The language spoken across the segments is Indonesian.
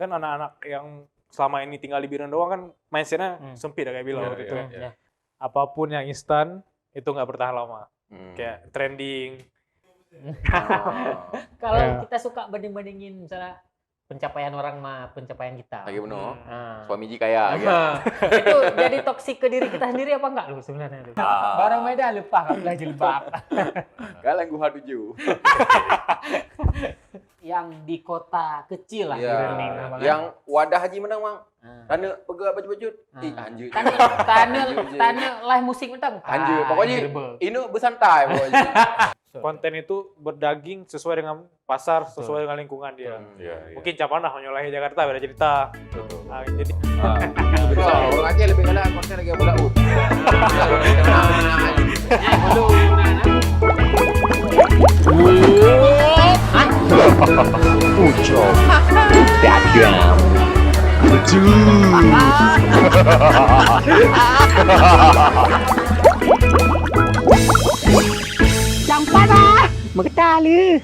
kan anak-anak yang selama ini tinggal di Biren doang kan mindsetnya sempit kayak bilang waktu itu. Apapun yang instan itu nggak bertahan lama. Kayak trending. Kalau kita suka banding-bandingin misalnya pencapaian orang sama pencapaian kita. Lagi benar. Suami Ji kaya. Itu jadi toksik ke diri kita sendiri apa enggak lu sebenarnya lu? Barang Medan lupa kan belajar jilbab. Kalian gua hatuju. Yang di kota kecil lah yang wadah Haji menang mang. Tanya pegang baju-baju. Anjir. Tanya live musik mentang. Anjir. Pokoknya ini bersantai pokoknya. Konten itu berdaging sesuai dengan pasar, sesuai dengan lingkungan dia. Mungkin Capanah menyolahi Jakarta beda cerita. Jadi betul. Orang Aceh lebih kalah konten lagi bola ut. Ucok Dagang Yang parah Megedali.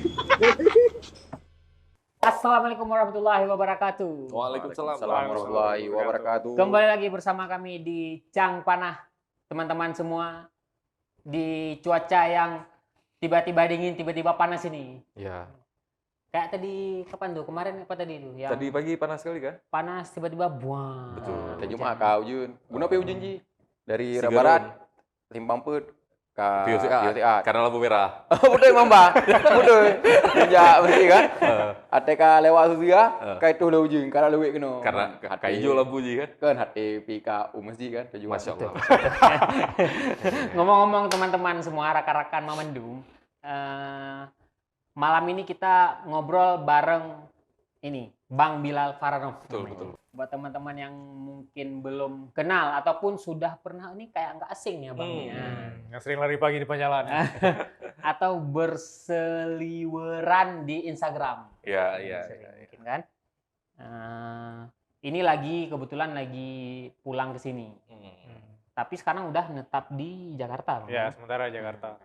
Assalamualaikum warahmatullahi wabarakatuh. Waalaikumsalam warahmatullahi wabarakatuh. Kembali lagi bersama kami di Cang Panah, teman-teman semua, di cuaca yang tiba-tiba dingin, tiba-tiba panas ini. Iya. Kayak tadi kapan tuh? Kemarin apa tadi tuh? Yang Tadi pagi panas sekali kan? panas tiba-tiba buang. Betul. Tadi cuma kau Jun. Guna pe ujun Ji. Dari Sigaron. Rabarat Limpang Put ke VOCA. Karena lampu merah. Betul Mamba. Betul. Ya mesti kan. Ateka lewat Susia, kai tu le ujung karena lewek kena. Karena kayak hijau lampu ji kan? Kan hati pika mesti kan tujuan. Masya Allah. Ngomong-ngomong teman-teman semua, rakan-rakan Mamendung, malam ini kita ngobrol bareng ini Bang Bilal Faranov. Betul. Buat teman-teman yang mungkin belum kenal ataupun sudah pernah, ini kayak nggak asing ya Bang. yang sering lari pagi di Panjalan. Atau berseliweran di Instagram. Iya. Mungkin kan. Ini kebetulan lagi pulang ke sini. Tapi sekarang udah netap di Jakarta. Bang. Ya, sementara Jakarta.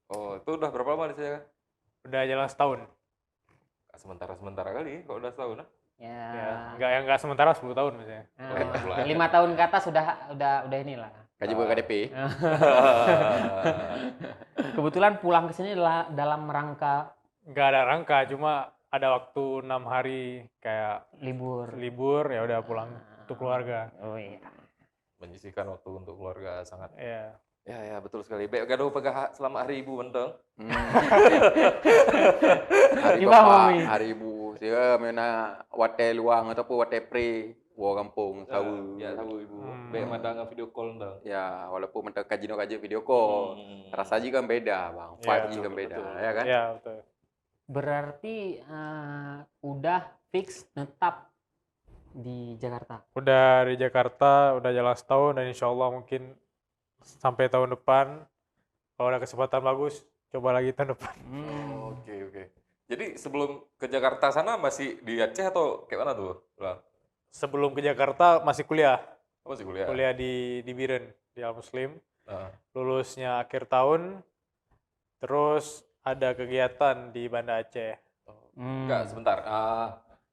Oh, itu udah berapa lama di sana? Udah jalan setahun. Sementara kali kalau udah setahun lah. Ya. Enggak sementara 10 tahun misalnya. 5 tahun ke atas udah inilah. Kaji buka KDP. Kebetulan pulang ke sini adalah dalam rangka Enggak ada rangka, cuma ada waktu 6 hari kayak libur ya udah pulang untuk keluarga. Oh iya. Menyisihkan waktu untuk keluarga sangat. Iya. Ya, betul sekali. Baik, gaduh pegah selama hari ibu menteng. Hari Bapak, hari Ibu. Saya mana wate luang ataupun wate pre, wo kampung tahu. Ya, tahu ibu. Baik mandang video call ndang. Ya, walaupun mentang kaji video call, rasa kan beda, Bang. Vibe kan beda, ya kan? Iya, betul. Berarti udah fix netap di Jakarta. Udah di Jakarta, udah jalan setahun dan insya Allah mungkin sampai tahun depan kalau ada kesempatan bagus coba lagi tahun depan. Oke. Jadi sebelum ke Jakarta sana masih di Aceh atau kayak mana tuh? Sebelum ke Jakarta masih kuliah. Masih kuliah. Kuliah di Biren di Al Muslim. Lulusnya akhir tahun. Terus ada kegiatan di Banda Aceh. Enggak, sebentar.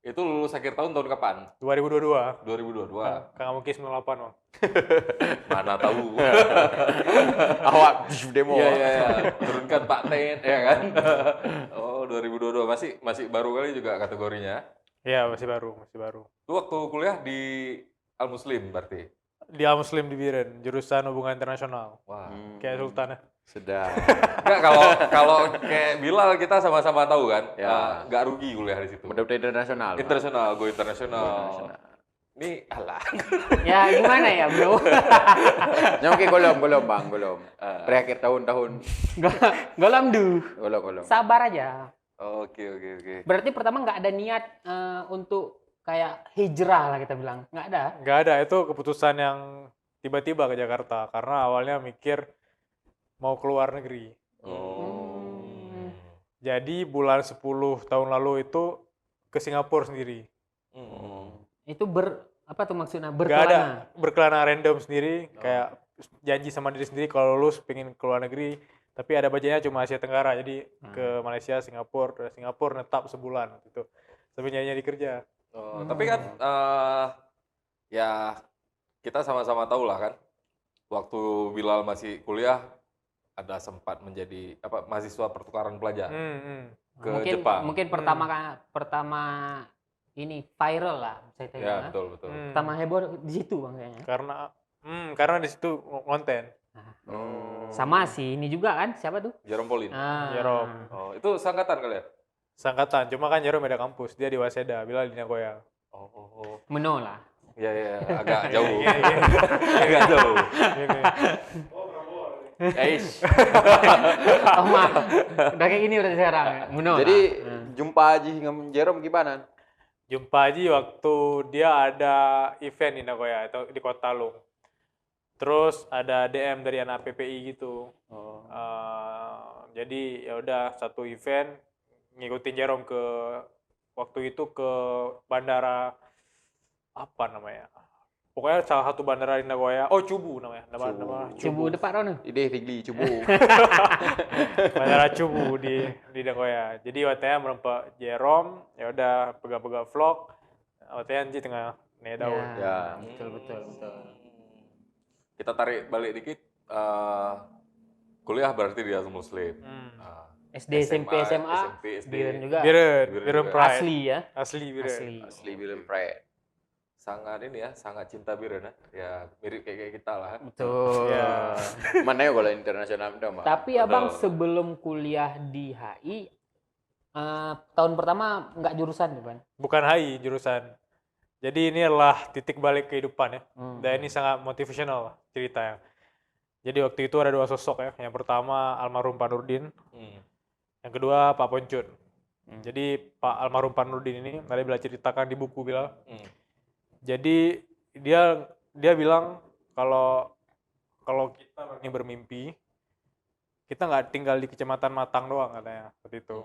Itu lulus akhir tahun kapan? 2022. 2022. Kakak mungkin 98, Bang. Mana tahu. Awak demo. Iya. Turunkan Pak Ted, ya kan? Oh, 2022 masih baru kali juga kategorinya. Iya, masih baru. Lu waktu kuliah di Al Muslim berarti? Di Al Muslim di Biren, jurusan hubungan internasional. Wah. Kayak Sultan ya. Sedap. Enggak, kalau kayak Bilal kita sama-sama tahu kan, Ya. nggak rugi kuliah di situ. Betul-betul internasional. Go internasional. Ini alah. Ya gimana ya bro? Nyongki golom Bang, golom. Terakhir tahun-tahun Golong du. golom. Sabar aja. Oke. Berarti pertama nggak ada niat untuk kayak hijrah lah kita bilang. Nggak ada. Nggak ada, itu keputusan yang tiba-tiba ke Jakarta. Karena awalnya mikir mau keluar negeri. Jadi bulan 10 tahun lalu itu ke Singapura sendiri. Itu apa tuh maksudnya? Nggak ada, Berkelana. berkelana random sendiri. Kayak janji sama diri sendiri kalau lulus pengen keluar negeri. Tapi ada budgetnya cuma Asia Tenggara. Jadi ke Malaysia, Singapura netap sebulan gitu. Tapi nyari-nyari kerja. Oh, tapi kan ya kita sama-sama tahu lah kan, waktu Bilal masih kuliah ada sempat menjadi mahasiswa pertukaran pelajar ke Jepang. Mungkin pertama ini viral lah saya tahu. Ya, betul. Pertama heboh di situ Bang kayaknya. Karena di situ konten. Sama sih ini juga kan siapa tuh? Jerome Pauline. Jerome. Oh, itu sangkatan kalian? Sangkatan, cuma kan Jerome beda kampus, dia di Waseda, Bilal di Nagoya. Oh. Meno lah. Ya, agak jauh. Iya. Agak jauh. Gini. Eish. Oh mah, udah kayak gini udah sekarang. Meno. Jadi jumpa Haji dengan Jerome gimana? Jumpa Haji waktu dia ada event di Nagoya atau di Kota Lung. Terus ada DM dari anak PPI gitu. Jadi ya udah satu event ngikutin Jerome ke waktu itu ke bandara apa namanya? Pokoknya salah satu bandara di Nagoya. Oh, Chubu namanya. Nama Cubu depan Rono. Ide tinggi cubu. Bandara Chubu di Nagoya. Jadi waktunya merempak Jerome, ya udah pegang-pegang vlog. Waktunya Anji tengah daun. Ya. Betul. Kita tarik balik dikit. Kuliah berarti dia Muslim. SD, SMP, SMA, SD. Biren juga. Biren Pride. Asli ya. Asli Biren. Asli Biren Pride. Sangat cinta Biren ya. Ya mirip kayak kita lah. Betul. Ya. Mana ya kalau internasional udah mah. Tapi Abang sebelum kuliah di HI, tahun pertama nggak jurusan ya, Bang? Bukan HI jurusan. Jadi ini adalah titik balik kehidupan ya. Dan ini sangat motivational ceritanya. Jadi waktu itu ada dua sosok ya. Yang pertama almarhum Pak Nurdin. Yang kedua Pak Poncun. Jadi Pak almarhum Pak Nurdin ini tadi Bilal ceritakan di buku Bilal. Jadi dia bilang kalau kita ini bermimpi, kita nggak tinggal di Kecamatan Matang doang katanya seperti itu.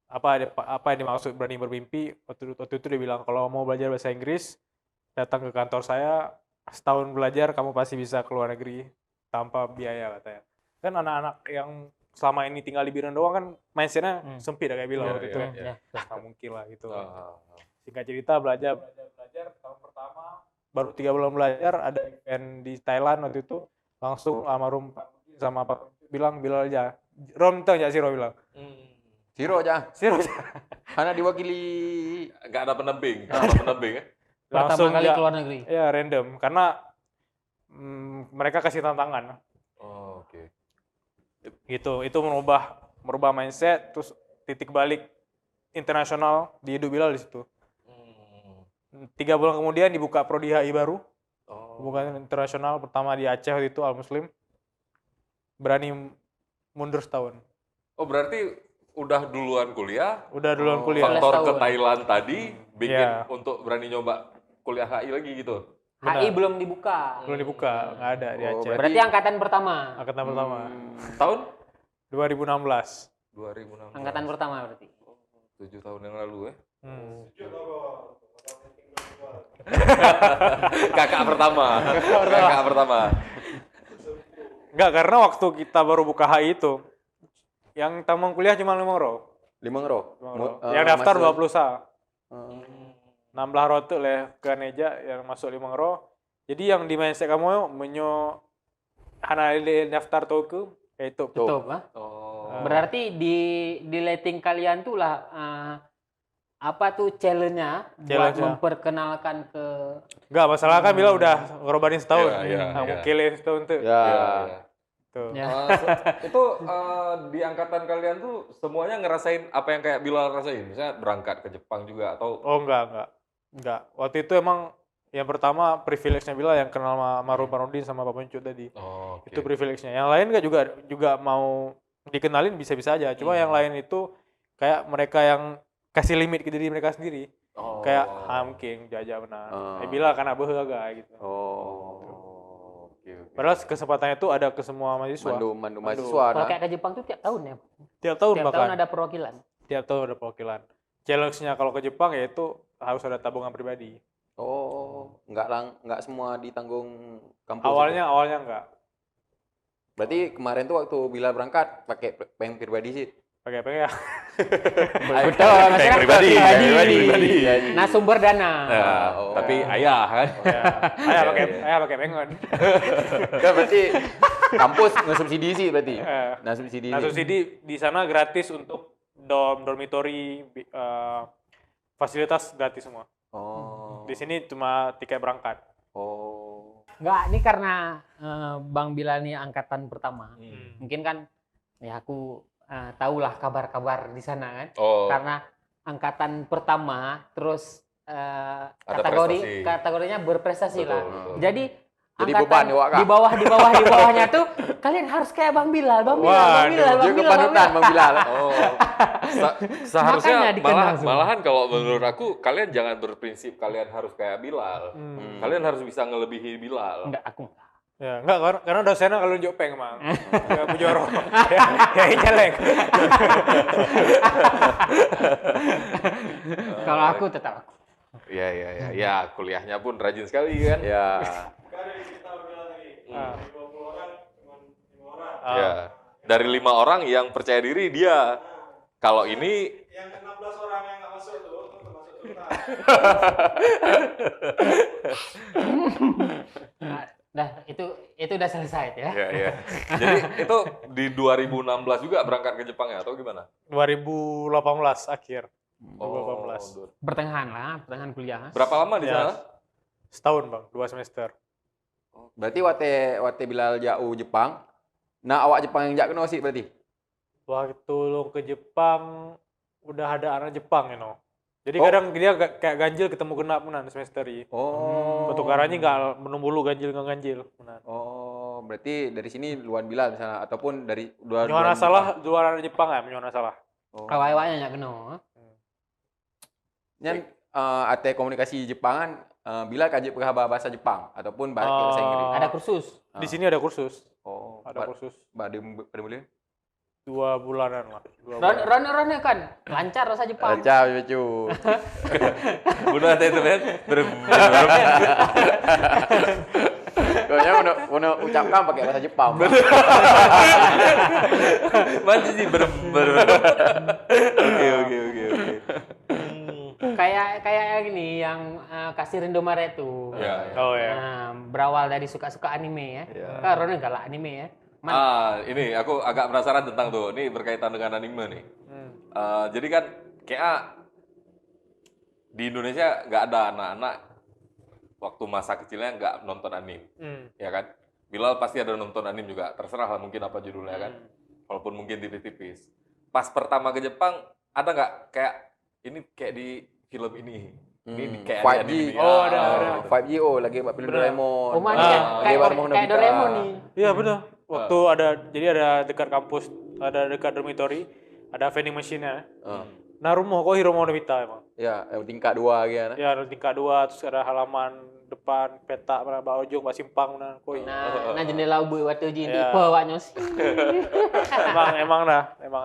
Apa yang dimaksud berani bermimpi? Waktu itu dia bilang kalau mau belajar bahasa Inggris, datang ke kantor saya, setahun belajar kamu pasti bisa keluar negeri tanpa biaya katanya. Kan anak-anak yang selama ini tinggal di Biren doang kan mindset-nya sempit kayak bilang waktu itu. Nggak mungkin lah gitu. Singkat cerita belajar tahun pertama baru 3 bulan belajar ada event di Thailand waktu itu langsung almarhum sama Pak bilang Bilal aja. Rom tahu nggak sih Rom bilang? Siro aja. Karena diwakili Nggak ada pendamping. ya. Pertama kali ya, keluar negeri. Ya random karena mereka kasih tantangan. Oh, oke. Gitu. Itu merubah mindset terus titik balik internasional di hidup Bilal di situ. 3 bulan kemudian dibuka prodi HI baru. Bukan internasional pertama di Aceh waktu itu Al Muslim. Berani mundur setahun. Oh, berarti udah duluan kuliah. Faktor Faktor ke Thailand tadi bikin untuk berani nyoba kuliah HI lagi gitu. HI belum dibuka. Belum dibuka, nggak ada di Aceh. Berarti angkatan pertama. Angkatan pertama. Tahun 2016. 2016. Angkatan pertama berarti. 7 tahun yang lalu ya. Kakak pertama. Enggak, karena waktu kita baru buka HI itu, yang tamu kuliah cuma 5 orang. 5 orang. Yang daftar 20 sa. 16 rotu lah ke Neja yang masuk 5 orang. Jadi yang di mindset kamu hana daftar toku itu. Betul, Pak. Berarti di letting kalian tuh lah apa tuh challenge-nya buat memperkenalkan ke enggak masalah kan Bila udah ngorobanin setahun. Mungkin setahun tuh. Tuh. Itu di angkatan kalian tuh semuanya ngerasain apa yang kayak Bilal rasain? Misalnya berangkat ke Jepang juga atau? Oh enggak. Waktu itu emang yang pertama privilege-nya Bilal yang kenal sama Maru Parudin sama Pak Pencut tadi. Itu privilege-nya. Yang lain enggak juga mau dikenalin bisa-bisa aja. Cuma yang lain itu kayak mereka yang kasih limit ke diri mereka sendiri. Kayak mungkin jajah benar. Bilal kan abah agak gitu. Padahal kesempatannya itu ada ke semua mahasiswa. Mandu mahasiswa. Kalau kayak ke Jepang tuh tiap tahun ya? Tiap tahun ada perwakilan? Tiap tahun ada perwakilan. Challenge-nya kalau ke Jepang yaitu harus ada tabungan pribadi. Enggak semua ditanggung kampus. Awalnya enggak. Berarti kemarin tuh waktu Bilal berangkat pakai bank pribadi sih? Pakai ya. Betul, maksudnya pribadi. Nah, sumber dana. Nah, tapi ayah kan. Ya. Ayah pakai pengen. Kan berarti kampus nge-subsidi sih berarti. Eh, Nah, subsidi. Nah, ini. subsidi di sana gratis untuk dormitory, fasilitas gratis semua. Oh. Di sini cuma tiket berangkat. Oh. Enggak, ini karena Bang Bilal ini angkatan pertama. Hmm. Mungkin kan ya aku tahulah kabar-kabar di sana kan. Oh, Karena angkatan pertama terus Ada prestasi. kategorinya berprestasi Betul, lah. betul. Jadi Jadi angkatan beban ya, Wak, Kak? di bawahnya tuh kalian harus kayak Bang Bilal, Bang Bilal, Bang Waduh, Bilal, Dia Bang Bilal. kepanutan Bang Bilal. oh. Makanya Seharusnya dikenal semua. malahan kalau menurut aku kalian jangan berprinsip kalian harus kayak Bilal. Kalian harus bisa ngelebihi Bilal. Enggak, aku enggak. Ya, enggak karena dosennya kalau jopeng emang. Ya bujoro. Ya nyelek. Kalau aku tetap aku. Iya. Ya, kuliahnya pun rajin sekali kan. Ya. Ya. Dari 5 orang yang percaya diri dia. Kalau ini Yang 16 orang yang nggak masuk tuh termasuk kita. Nah, itu udah selesai ya. ya. Jadi itu di 2016 juga berangkat ke Jepang ya atau gimana? 2018 akhir. 2018. Pertengahan kuliah. Berapa lama di Ya. sana? Setahun, Bang, 2 semester. Berarti wate Bilal jauh Jepang. Nah, awak Jepang yang jak kena sih berarti. Waktu lo ke Jepang udah ada anak Jepang you know. Jadi Oh. kadang dia kayak ganjil ketemu genap menan semester ini. Oh. Pertukarannya nggak menunggu ganjil nggak ganjil menan. Oh, berarti dari sini Luan Bilal misalnya ataupun dari dua Nyuana salah dua anak Jepang ya, nyuana salah. Oh. Awak-awaknya enggak kena. Nyan ate komunikasi Jepangan Bilal kaji bahasa Jepang ataupun bahasa Inggris. Ada kursus. Di sini ada kursus. Oh, Ada kursus pada mulai 2 bulanan lah. 2 Ron kan lancar rasa Jepang. Baca cucu. Bunuh hati itu kan? Kayaknya mau ucapkan pakai bahasa Jepang. Masih sih Oke. Kayak gini yang kasir Indomaret tuh. Ya. Oh ya. Nah, berawal dari suka-suka anime ya. Ya. Kan Ron enggak lah anime ya. Ini aku agak penasaran tentang tuh. Ini berkaitan dengan anime nih. Jadi kan kayak di Indonesia nggak ada anak-anak waktu masa kecilnya nggak nonton anime, ya kan? Bilal pasti ada nonton anime juga. Terserah lah mungkin apa judulnya kan. Walaupun mungkin tipis-tipis. Pas pertama ke Jepang ada nggak kayak ini kayak di film ini? Ini kayak ada 5G. anime ini. Oh, ada. 5G lagi buat film Doraemon. Oh, mana Lagi buat Mono kayak Nobita. Doraemon nih. Iya benar. Waktu jadi ada dekat kampus, ada dekat dormitory, ada vending machine-nya. Narumo kok Hiromo Nobita emang. Ya, yang tingkat 2 gitu. Ya ada tingkat 2 terus ada halaman depan peta mana ujung Pak Simpang mana koi. Nah jendela ubu waktu uji di Ya. bawahnya sih. emang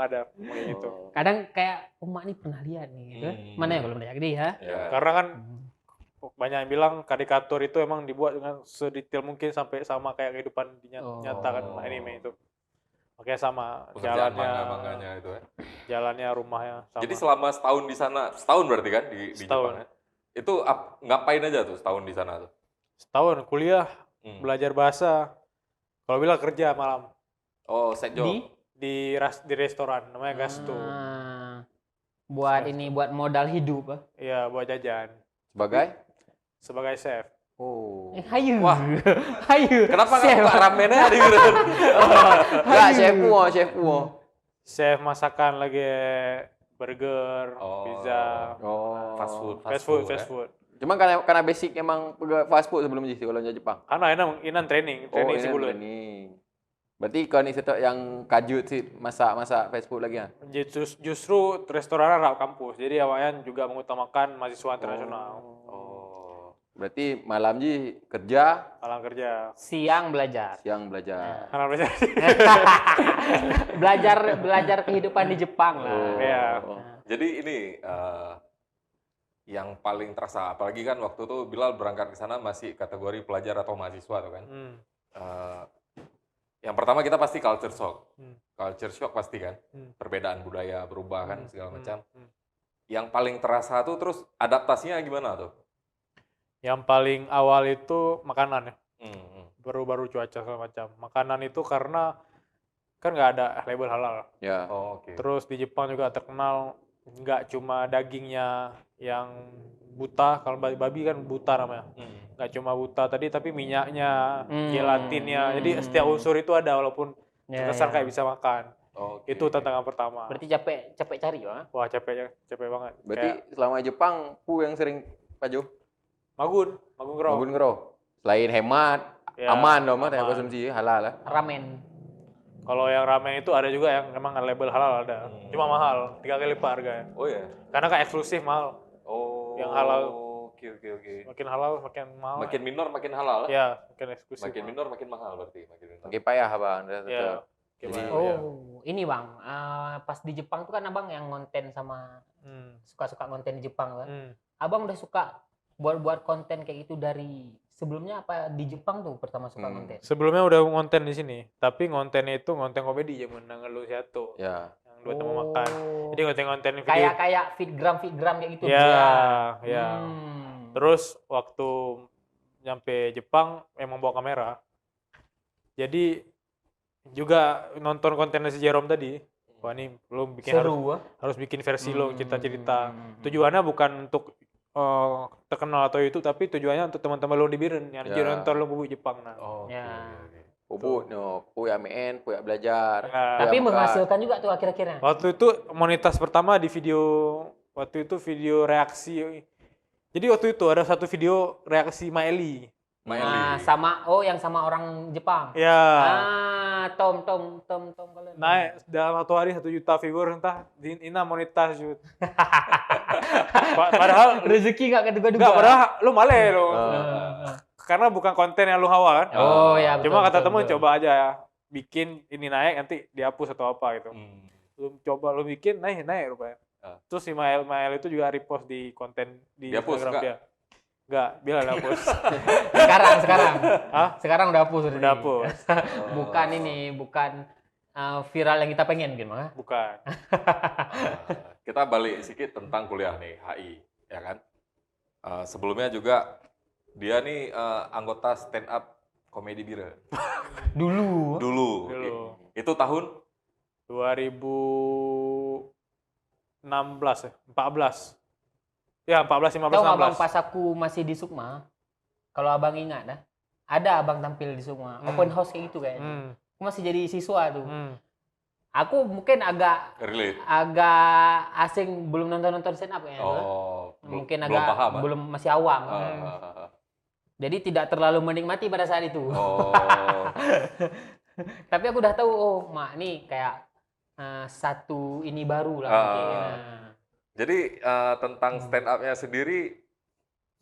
ada kayak gitu. Kadang kayak emak nih pernah lihat nih gitu. Mana yang belum lihat dia? Ya. Karena kan banyak yang bilang karikatur itu emang dibuat dengan sedetail mungkin sampai sama kayak kehidupan nyata kan anime itu. Oke sama Pekerjaan jalannya, manganya itu ya. jalannya rumahnya sama. Jadi selama setahun di sana, setahun berarti kan di Setahun. Jepang ya? Itu ngapain aja tuh setahun di sana tuh? Setahun kuliah, belajar bahasa. Kalau bilang kerja malam Oh, set job. di restoran namanya Gasto. Buat modal hidup. Iya, buat jajan Sebagai sebagai chef. oh. Hayu. Wah. Hayu. Kenapa nggak Chef. buka ramennya di gitu? Enggak, chef mu. Chef masakan lagi burger, pizza, Oh. Fast fast food. food. Cuman karena basic emang fast food sebelum jadi kalau di Jepang. Karena inan training ini sebulan. training. Berarti kau ni setok yang kajut sih masak fast food lagi kan? Justru restoran rap kampus. Jadi awalnya juga mengutamakan mahasiswa internasional. Oh. Berarti malam kerja, Malam kerja. Siang belajar. siang belajar. Karena belajar. belajar kehidupan di Jepang lah. Iya. Jadi ini yang paling terasa, apalagi kan waktu itu Bilal berangkat ke sana masih kategori pelajar atau mahasiswa tuh kan. Yang pertama kita pasti culture shock. Hmm. Culture shock pasti kan. Perbedaan budaya berubah kan segala macam. Hmm. Yang paling terasa tuh terus adaptasinya gimana tuh? Yang paling awal itu makanan ya. Hmm. Baru-baru cuaca segala macam. Makanan itu karena kan nggak ada label halal. Ya. Oh, oke. Terus di Jepang juga terkenal nggak cuma dagingnya yang buta, kalau babi kan buta namanya. Nggak cuma buta tadi, tapi minyaknya, gelatinnya. Jadi setiap unsur itu ada walaupun terkesan kayak bisa makan. Oke. Itu tantangan pertama. Berarti capek cari ya. Wah capek banget. Berarti Kayak selama Jepang, yang sering Pajo? Magun Gro. Magun Ngero. Selain hemat, Ya, aman dong mah, aman. konsumsi halal lah. Ramen. Kalau yang ramen itu ada juga yang memang label halal ada. Cuma mahal, 3 kali lipat harganya. Oh ya. Karena kan eksklusif mahal. Oh. Yang halal. Oke. Makin halal makin mahal. Makin minor makin halal. Ya, makin eksklusif. Makin mahal. minor makin mahal berarti. Makin minor. Makin payah bang. Ya. Gimana? Jadi- Oh, Ya. ini Bang, pas di Jepang tuh kan Abang yang ngonten sama suka-suka ngonten di Jepang kan. Abang udah suka buat konten kayak gitu dari sebelumnya apa di Jepang tuh pertama suka konten? Sebelumnya udah ngonten di sini, tapi ngontennya itu ngonten komedi zaman Nangelu Siato. Ya. Yang dua teman makan. Jadi konten-konten video. Kayak fitgram kayak gitu. Ya. Hmm. Terus waktu nyampe Jepang emang bawa kamera. Jadi juga nonton kontennya si Jerome tadi. Wah ini belum bikin Seru. harus bikin versi lo cerita-cerita. Tujuannya bukan untuk terkenal atau itu, tapi tujuannya untuk teman-teman lo di Biren yang Ya. nonton lo bubuk Jepang. Nah. Oke. Ya. Pupuk, no, puya MEN, puya belajar. Ya. Tapi Puya makan. menghasilkan juga tuh akhir-akhirnya. Waktu itu monetas pertama di video, waktu itu video reaksi. Jadi waktu itu ada satu video reaksi Maeli. Nah, yang sama orang Jepang. Ya. Tom kalau Naik dalam 1 hari 1 juta viewer entah ina monetas shoot. Padahal rezeki nggak keduga-duga. enggak, padahal lu male lo. Ah. Karena bukan konten yang lu hawa kan. Oh ya. Cuma kata temen betul. coba aja ya, bikin ini naik nanti dihapus atau apa gitu. Lu bikin naik rupanya. Terus si Mael itu juga repost di konten di Dihapus, Instagram nggak? dia. Enggak, bilang dihapus. Sekarang. Hah? Sekarang udah hapus. Udah hapus. bukan viral yang kita pengen gitu mah. Bukan. Kita balik sedikit tentang kuliah nih, HI, ya kan? Sebelumnya juga dia nih anggota stand up komedi Bira. Dulu. Dulu. Itu tahun 2016 ya, 14. Ya, 14, 15, Tahu nggak Bang 16. pas aku masih di Sukma, kalau Abang ingat dah, ada Abang tampil di Sukma, open house kayak gitu kayaknya. Aku masih jadi siswa tuh. Aku mungkin agak relate. asing, belum nonton stand up ya. Mungkin belum agak paham, belum masih awam. Jadi tidak terlalu menikmati pada saat itu. Tapi aku udah tahu, oh mak nih kayak satu ini baru lah. Mungkin. Jadi tentang stand up-nya sendiri,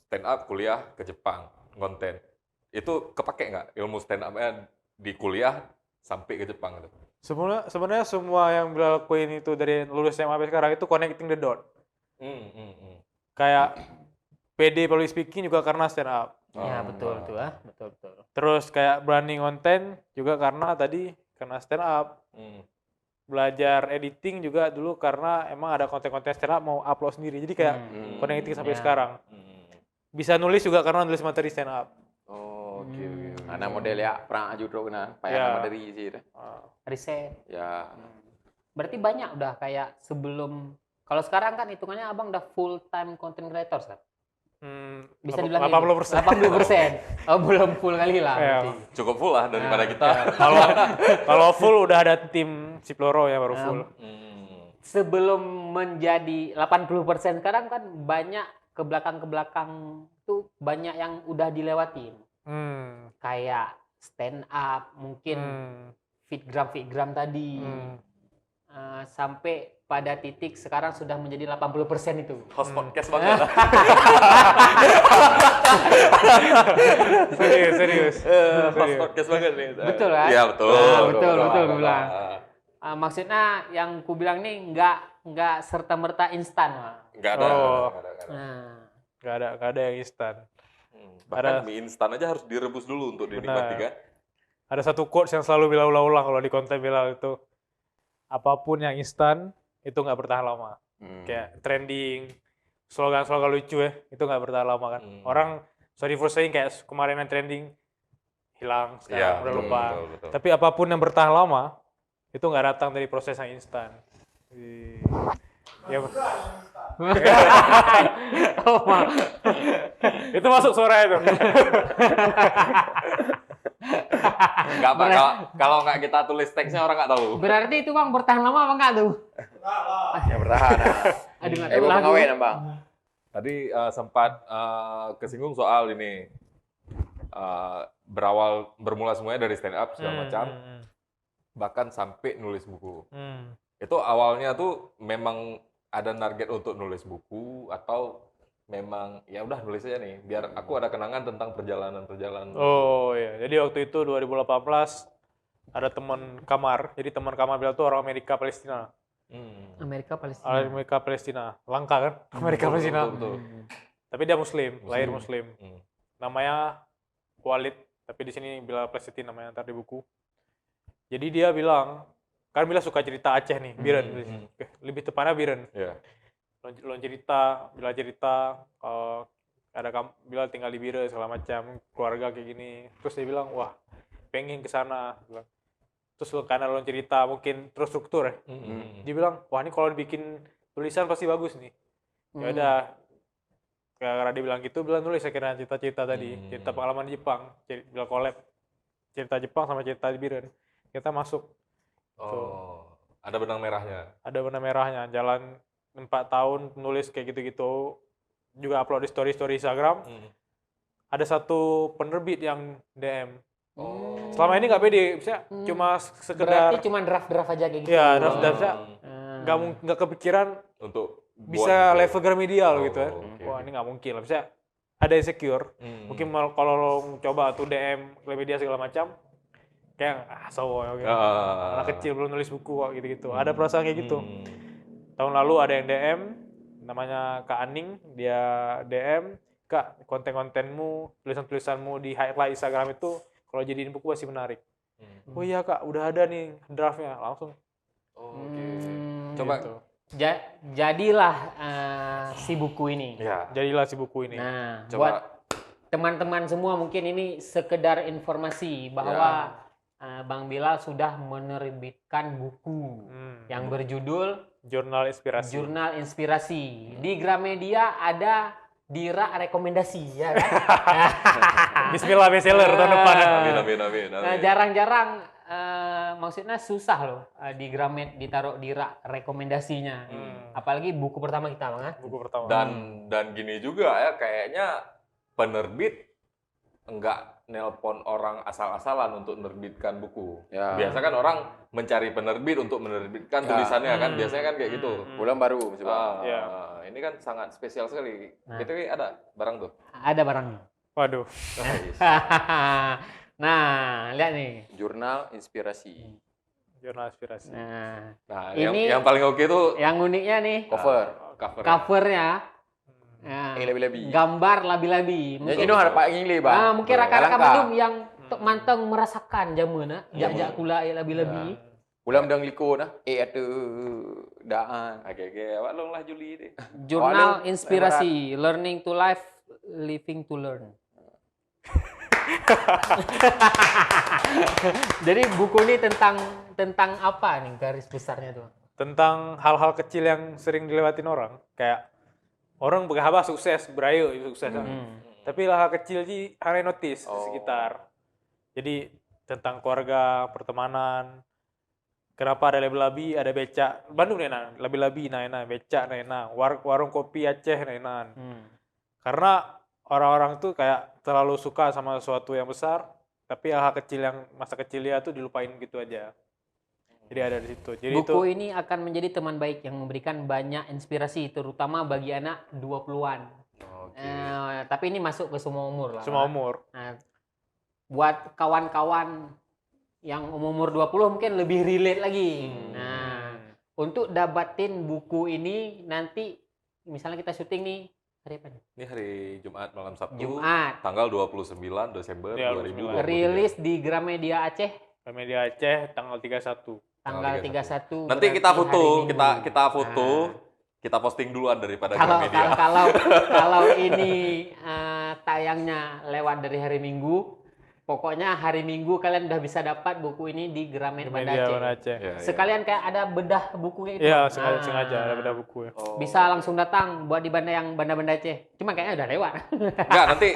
stand up kuliah ke Jepang, konten. Itu kepake nggak ilmu stand up-nya di kuliah sampai ke Jepang gitu? Sebenarnya semua yang Bilal lakuin itu dari lulus SMA sampai sekarang itu connecting the dot. Kayak PD public speaking juga karena stand up. Ya betul tuh ah, betul. Terus kayak berani konten juga karena stand up. Belajar editing juga dulu karena emang ada konten-konten stand up mau upload sendiri. Jadi kayak connecting sampai sekarang. Bisa nulis juga karena nulis materi stand up. Oke. Anak model ya, pernah ajudro kena, Ya. payah materi sih. Riset. Ya. Berarti banyak udah kayak sebelum, kalau sekarang kan hitungannya Abang udah full time content creator kan? Bisa dibilang 80%. 80%. Oh, belum full kali lah. Iya. berarti. Cukup full lah daripada kita. Kalau full udah ada tim Siploro ya baru full. Sebelum menjadi 80% sekarang kan banyak ke belakang tuh banyak yang udah dilewatin. Kayak stand up, mungkin fitgram tadi. Sampai pada titik sekarang sudah menjadi 80% itu. Host podcast banget. Serius. Host podcast banget nih. Betul kan? Iya betul. betul gue bilang. Maksudnya yang ku bilang nih nggak serta-merta instan. Nggak ada. Oh. Nggak ada. Gak ada yang instan. Bahkan mie instan aja harus direbus dulu untuk dinikmati kan? ada satu quotes yang selalu Bilal ulang-ulang kalau di konten Bilal itu, apapun yang instan itu nggak bertahan lama. Kayak trending, slogan-slogan lucu ya, itu nggak bertahan lama kan. Orang sorry for saying kayak kemarin yang trending hilang sekarang udah lupa. Betul. Tapi apapun yang bertahan lama itu nggak datang dari proses yang instan. Ya, itu masuk suara itu. Enggak apa, kalau nggak kita tulis teksnya orang nggak tahu. Berarti itu Bang bertahan lama apa enggak tuh? Yang bertahan. Aduh, nggak Ibu tahu lagi. pengawin, Bang. Tadi sempat kesinggung soal ini bermula semuanya dari stand up segala macam, bahkan sampai nulis buku. Itu awalnya tuh memang ada target untuk nulis buku atau memang ya udah nulis aja nih biar aku ada kenangan tentang perjalanan. Oh iya, jadi waktu itu 2018 ada teman kamar. Jadi teman kamar Bilal tuh orang Amerika Palestina. Amerika Palestina. Amerika Palestina, langka kan? Amerika Palestina. Betul. Tapi dia Muslim, lahir Muslim. Namanya Walid, tapi di sini Bilal Palestina namanya ntar di buku. Jadi dia bilang, kan Bilal suka cerita Aceh nih, Biren. Lebih tepatnya Biren. Yeah. Bilal cerita, Bilal tinggal di Biren segala macam, keluarga kayak gini. Terus dia bilang, wah pengen ke sana. Terus karena lo cerita mungkin terstruktur ya. Dia bilang, wah ini kalau dibikin tulisan pasti bagus nih. Ya udah, karena dia bilang gitu, Bilal nulis akhirnya cerita-cerita tadi, cerita pengalaman di Jepang, Bilal collab cerita Jepang sama cerita di Biren. Kita masuk. Oh, ada benang merahnya. Ada benang merahnya, jalan 4 tahun nulis kayak gitu-gitu, juga upload di story Instagram. Ada satu penerbit yang DM. Selama ini nggak pede, misalnya cuma sekedar. Berarti cuma draft aja kayak gitu. Iya, draft-draftnya nggak kepikiran Untuk bisa buat level Gramedia Oh, gitu ya. oke. Wah ini nggak mungkin lah, misalnya ada insecure. Mungkin kalau lo coba tuh DM Gramedia segala macam, kayak gitu. Anak kecil belum nulis buku kok gitu-gitu. Ada perasaan kayak gitu. Tahun lalu ada yang DM, namanya Kak Aning, dia DM, Kak konten-kontenmu, tulisan-tulisanmu di highlight Instagram itu kalau jadiin buku pasti menarik. Oh iya Kak, udah ada nih draftnya, langsung. Coba. Gitu. Jadilah si buku ini. Ya. Jadilah si buku ini. Nah, Coba. buat teman-teman semua mungkin ini sekedar informasi bahwa Bang Bilal sudah menerbitkan buku yang berjudul Jurnal Inspirasi. Jurnal Inspirasi. Di Gramedia ada Dira rekomendasi ya kan? Bismillah bestseller tahun depan. Amin. Jarang-jarang maksudnya susah loh di Gramet ditaruh Dira rekomendasinya. Apalagi buku pertama kita, Bang. Buku pertama. Dan gini juga ya, kayaknya penerbit enggak nelpon orang asal-asalan untuk menerbitkan buku. Ya. Biasa kan orang mencari penerbit untuk menerbitkan tulisannya kan, biasanya kan kayak gitu. Bulan baru mesti, Bang. Ya. Ini kan sangat spesial sekali. Nah. BTW ada barang tuh. Ada barangnya. Waduh. Nah, lihat nih. Jurnal Inspirasi. Jurnal Inspirasi. Nah, Nah, Ini- yang paling oke tuh yang uniknya nih Cover. covernya. Nah, Yang lebih-lebih. gambar labi-labi. Jadi itu harap Pak Ingli, Bang. Mungkin rakan-rakan Alangkah. itu yang tok manteng merasakan jamuna, jak-jak kula labi-labi. Ulam dang liko nah. Atu daan. agak-agak awak long lah Juli deh. Jurnal Waduh, Inspirasi, Learning to Life, Living to Learn. Jadi buku ini tentang apa nih garis besarnya tuh? Tentang hal-hal kecil yang sering dilewatin orang. Kayak orang berhabah sukses, berayu sukses. Tapi hal kecil sih harus notice di sekitar. Jadi tentang keluarga, pertemanan. Kenapa ada labi-labi, ada becak. Bandung nih, labi-labi, nah, becak, nah, warung kopi Aceh, nah. Karena orang-orang tuh kayak terlalu suka sama sesuatu yang besar, tapi hal-hal kecil yang masa kecil dia tuh dilupain gitu aja. Jadi ada di situ. Jadi Buku itu ini akan menjadi teman baik yang memberikan banyak inspirasi, terutama bagi anak 20-an. Tapi ini masuk ke semua umur lah. semua umur. Nah, buat kawan-kawan yang umur 20 mungkin lebih relate lagi. Nah, untuk dapatin buku ini nanti misalnya kita syuting nih Hari apa nih? Ini hari Jumat malam Sabtu. Jumat. Tanggal 29 Desember Ya, 2023. Rilis di Gramedia Aceh Media Aceh tanggal 31. tanggal 31. Nanti kita berarti foto, hari Minggu. kita foto, Nah, kita posting duluan daripada kalau Gramedia. kalau ini tayangnya lewat dari hari Minggu, pokoknya hari Minggu kalian udah bisa dapat buku ini di Gramet Banda Media Aceh. Banda Aceh. Ya, ya. Sekalian kayak ada bedah bukunya itu. Iya, Bang. sengaja ada beda buku ya. Oh. Bisa langsung datang buat di Banda yang Banda Aceh. Cuma kayaknya udah lewat. Enggak, nanti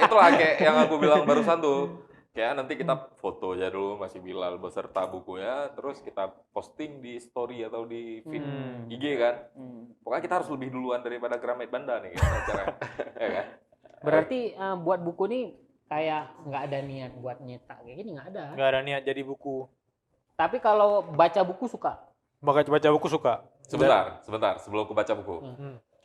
itulah kayak yang aku bilang barusan tuh. Kayak nanti kita foto aja dulu masih Bilal beserta bukunya, terus kita posting di story atau di feed IG kan. Pokoknya kita harus lebih duluan daripada Gramet Banda nih kan acaranya. Ya kan? Berarti buat buku ini kayak nggak ada niat buat nyetak kayak gini, nggak ada. Nggak ada niat jadi buku. Tapi kalau baca buku suka. Baca buku suka. Sebentar, sebelum aku baca buku.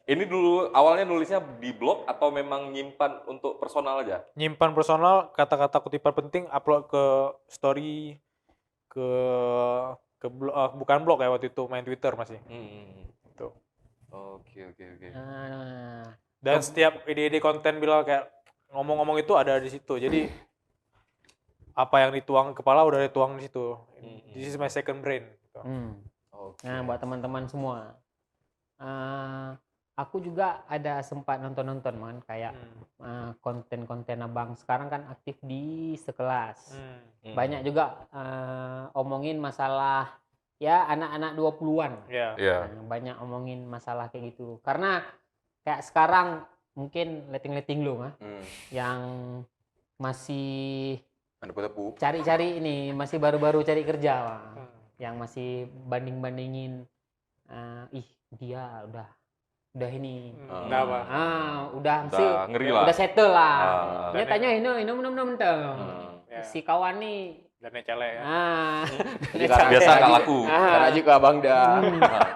Ini dulu awalnya nulisnya di blog atau memang nyimpan untuk personal aja? Nyimpan personal, kata-kata kutipan penting, upload ke story, ke bukan blog ya waktu itu, main Twitter masih. Tuh. Oke. Dan setiap ide-ide konten Bilal kayak ngomong-ngomong itu ada di situ. Jadi apa yang dituang kepala udah dituang di situ. This is my second brain. Gitu. Oke. Nah, buat teman-teman semua. Aku juga ada sempat nonton-nonton man kayak konten-konten abang sekarang kan aktif di sekelas. Banyak juga omongin masalah ya anak-anak 20-an. Ya. Iya. Banyak omongin masalah kayak gitu. Karena kayak sekarang mungkin letting-letting lu yang masih Tepu-tepu. cari-cari ini, masih baru-baru cari kerja, Bang. Yang masih banding-bandingin dia udah ini. Enggak apa. Udah mesti ngeri lah. udah settle lah. Dia Dan tanya ini Ya. si kawan nih Dan celek ya. Biasa nggak laku. Karena juga abang dah.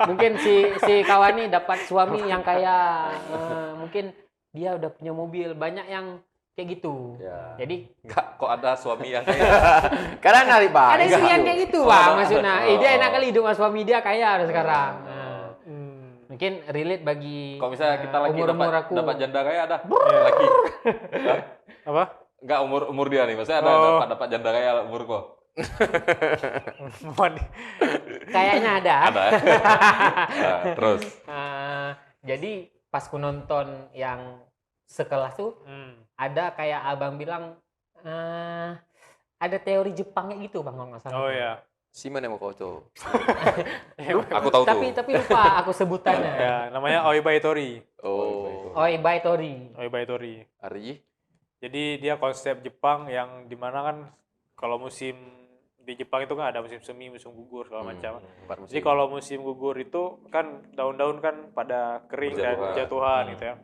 mungkin si kawan nih dapat suami yang kayak mungkin dia udah punya mobil, banyak yang kayak gitu. Ya. Jadi Enggak, kok ada suami yang kayak Karena nari bang. ada istri yang kayak gitu, Bang, maksudnya. Dia enak kali hidup sama suami dia kaya sekarang. Mungkin relate bagi kalau misalnya kita lagi umur-umur aku. dapat janda kaya ada laki. Apa? Enggak umur dia nih, maksudnya ada dapat janda kaya umur kok. Kayaknya ada. Ada. Terus Jadi pas ku nonton yang sekelas tuh ada kayak abang bilang ada teori Jepangnya gitu, Bang, kalau nggak salah. Oh ya. Siman yang mau kau tuh. aku tahu tuh. Tapi lupa aku sebutannya. Ya, namanya Oibaitori. Oh. Oibaitori. Oibaitori. Ari. Jadi dia konsep Jepang yang dimana kan kalau musim di Jepang itu kan ada musim semi, musim gugur segala macam. Jadi kalau musim gugur itu kan daun-daun kan pada kering dan jatuhan gitu ya.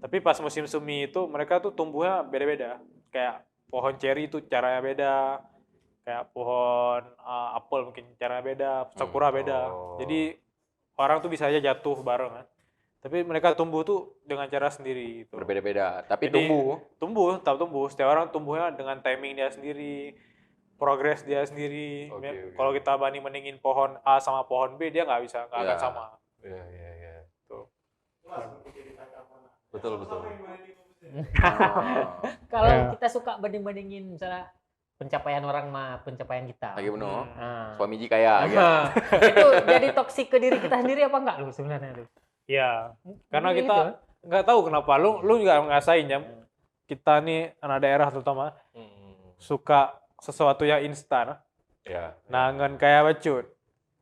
Tapi pas musim semi itu mereka tuh tumbuhnya beda-beda. Kayak pohon ceri itu caranya beda. Kayak pohon apel mungkin caranya beda, sakura beda. Jadi orang tuh bisa aja jatuh bareng kan. Tapi mereka tumbuh tuh dengan cara sendiri gitu. Berbeda-beda, tapi Jadi, tumbuh. tetap tumbuh. Setiap orang tumbuhnya dengan timing dia sendiri, progres dia sendiri. Kalau kita banding-bandingin pohon A sama pohon B, dia nggak akan sama. Iya. Tuh. Betul. Kalau kita suka banding-bandingin misalnya pencapaian orang sama pencapaian kita. Lagi benar. Suami Suami Ji kaya. itu jadi toksik ke diri kita sendiri apa enggak lu sebenarnya lu? Iya. Karena Mungkin kita nggak tahu kenapa. Lu juga ngerasain ya. Kita nih anak daerah terutama suka sesuatu yang instan. Ya. Nah, ngan kayak bacut.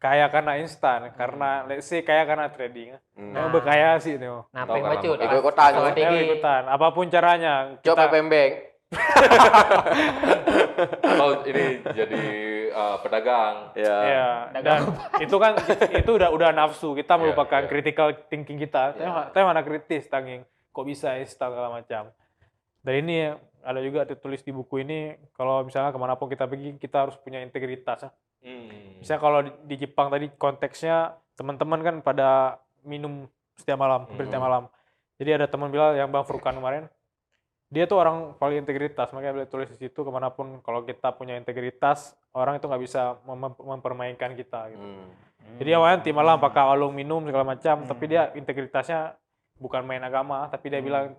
Kaya karena instan, karena let's say kaya karena trading. Nah, berkaya sih nih. Nah, pengen bacut. Ikut ikutan. Ikutan, apapun caranya. Coba pembeng. Atau ini jadi pedagang. Ya. Iya, dan itu udah nafsu. Kita melupakan critical thinking kita. Tapi mana kritis tanging kok bisa instan segala macam. Dan ini ada juga ditulis di buku ini kalau misalnya kemanapun kita pergi kita harus punya integritas. Misalnya kalau di Jepang tadi konteksnya teman-teman kan pada minum setiap malam, setiap malam. Jadi ada teman bilang yang Bang Furkan kemarin, dia tuh orang paling integritas, makanya beliau tulis di situ kemanapun kalau kita punya integritas orang itu nggak bisa mempermainkan kita gitu. Jadi awalnya nanti malam pakai walung minum segala macam, tapi dia integritasnya bukan main agama, tapi dia bilang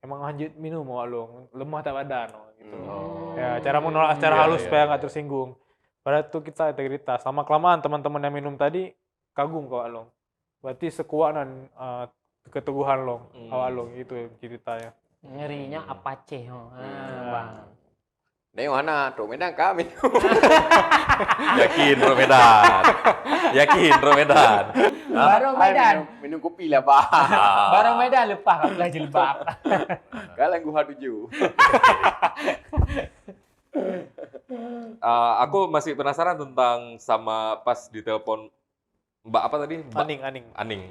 emang lanjut minum lo, lemah tak badan gitu. Ya, cara menolak secara halus supaya nggak tersinggung. Padahal itu kita integritas. Sama kelamaan teman-teman yang minum tadi kagum kau lo. Berarti sekuat dan keteguhan lo, awak lo itu ceritanya. Ngerinya Apache. Bang. Nengok anak, Tok Medan kami. Yakin Romedan. Yakin Romedan. Baru Medan. Minum kopi lah, Pak. Baru Medan lepas kalau jilbab. Kalian gua tuju. Aku masih penasaran tentang sama pas ditelepon Mbak apa tadi? Mbak Aning.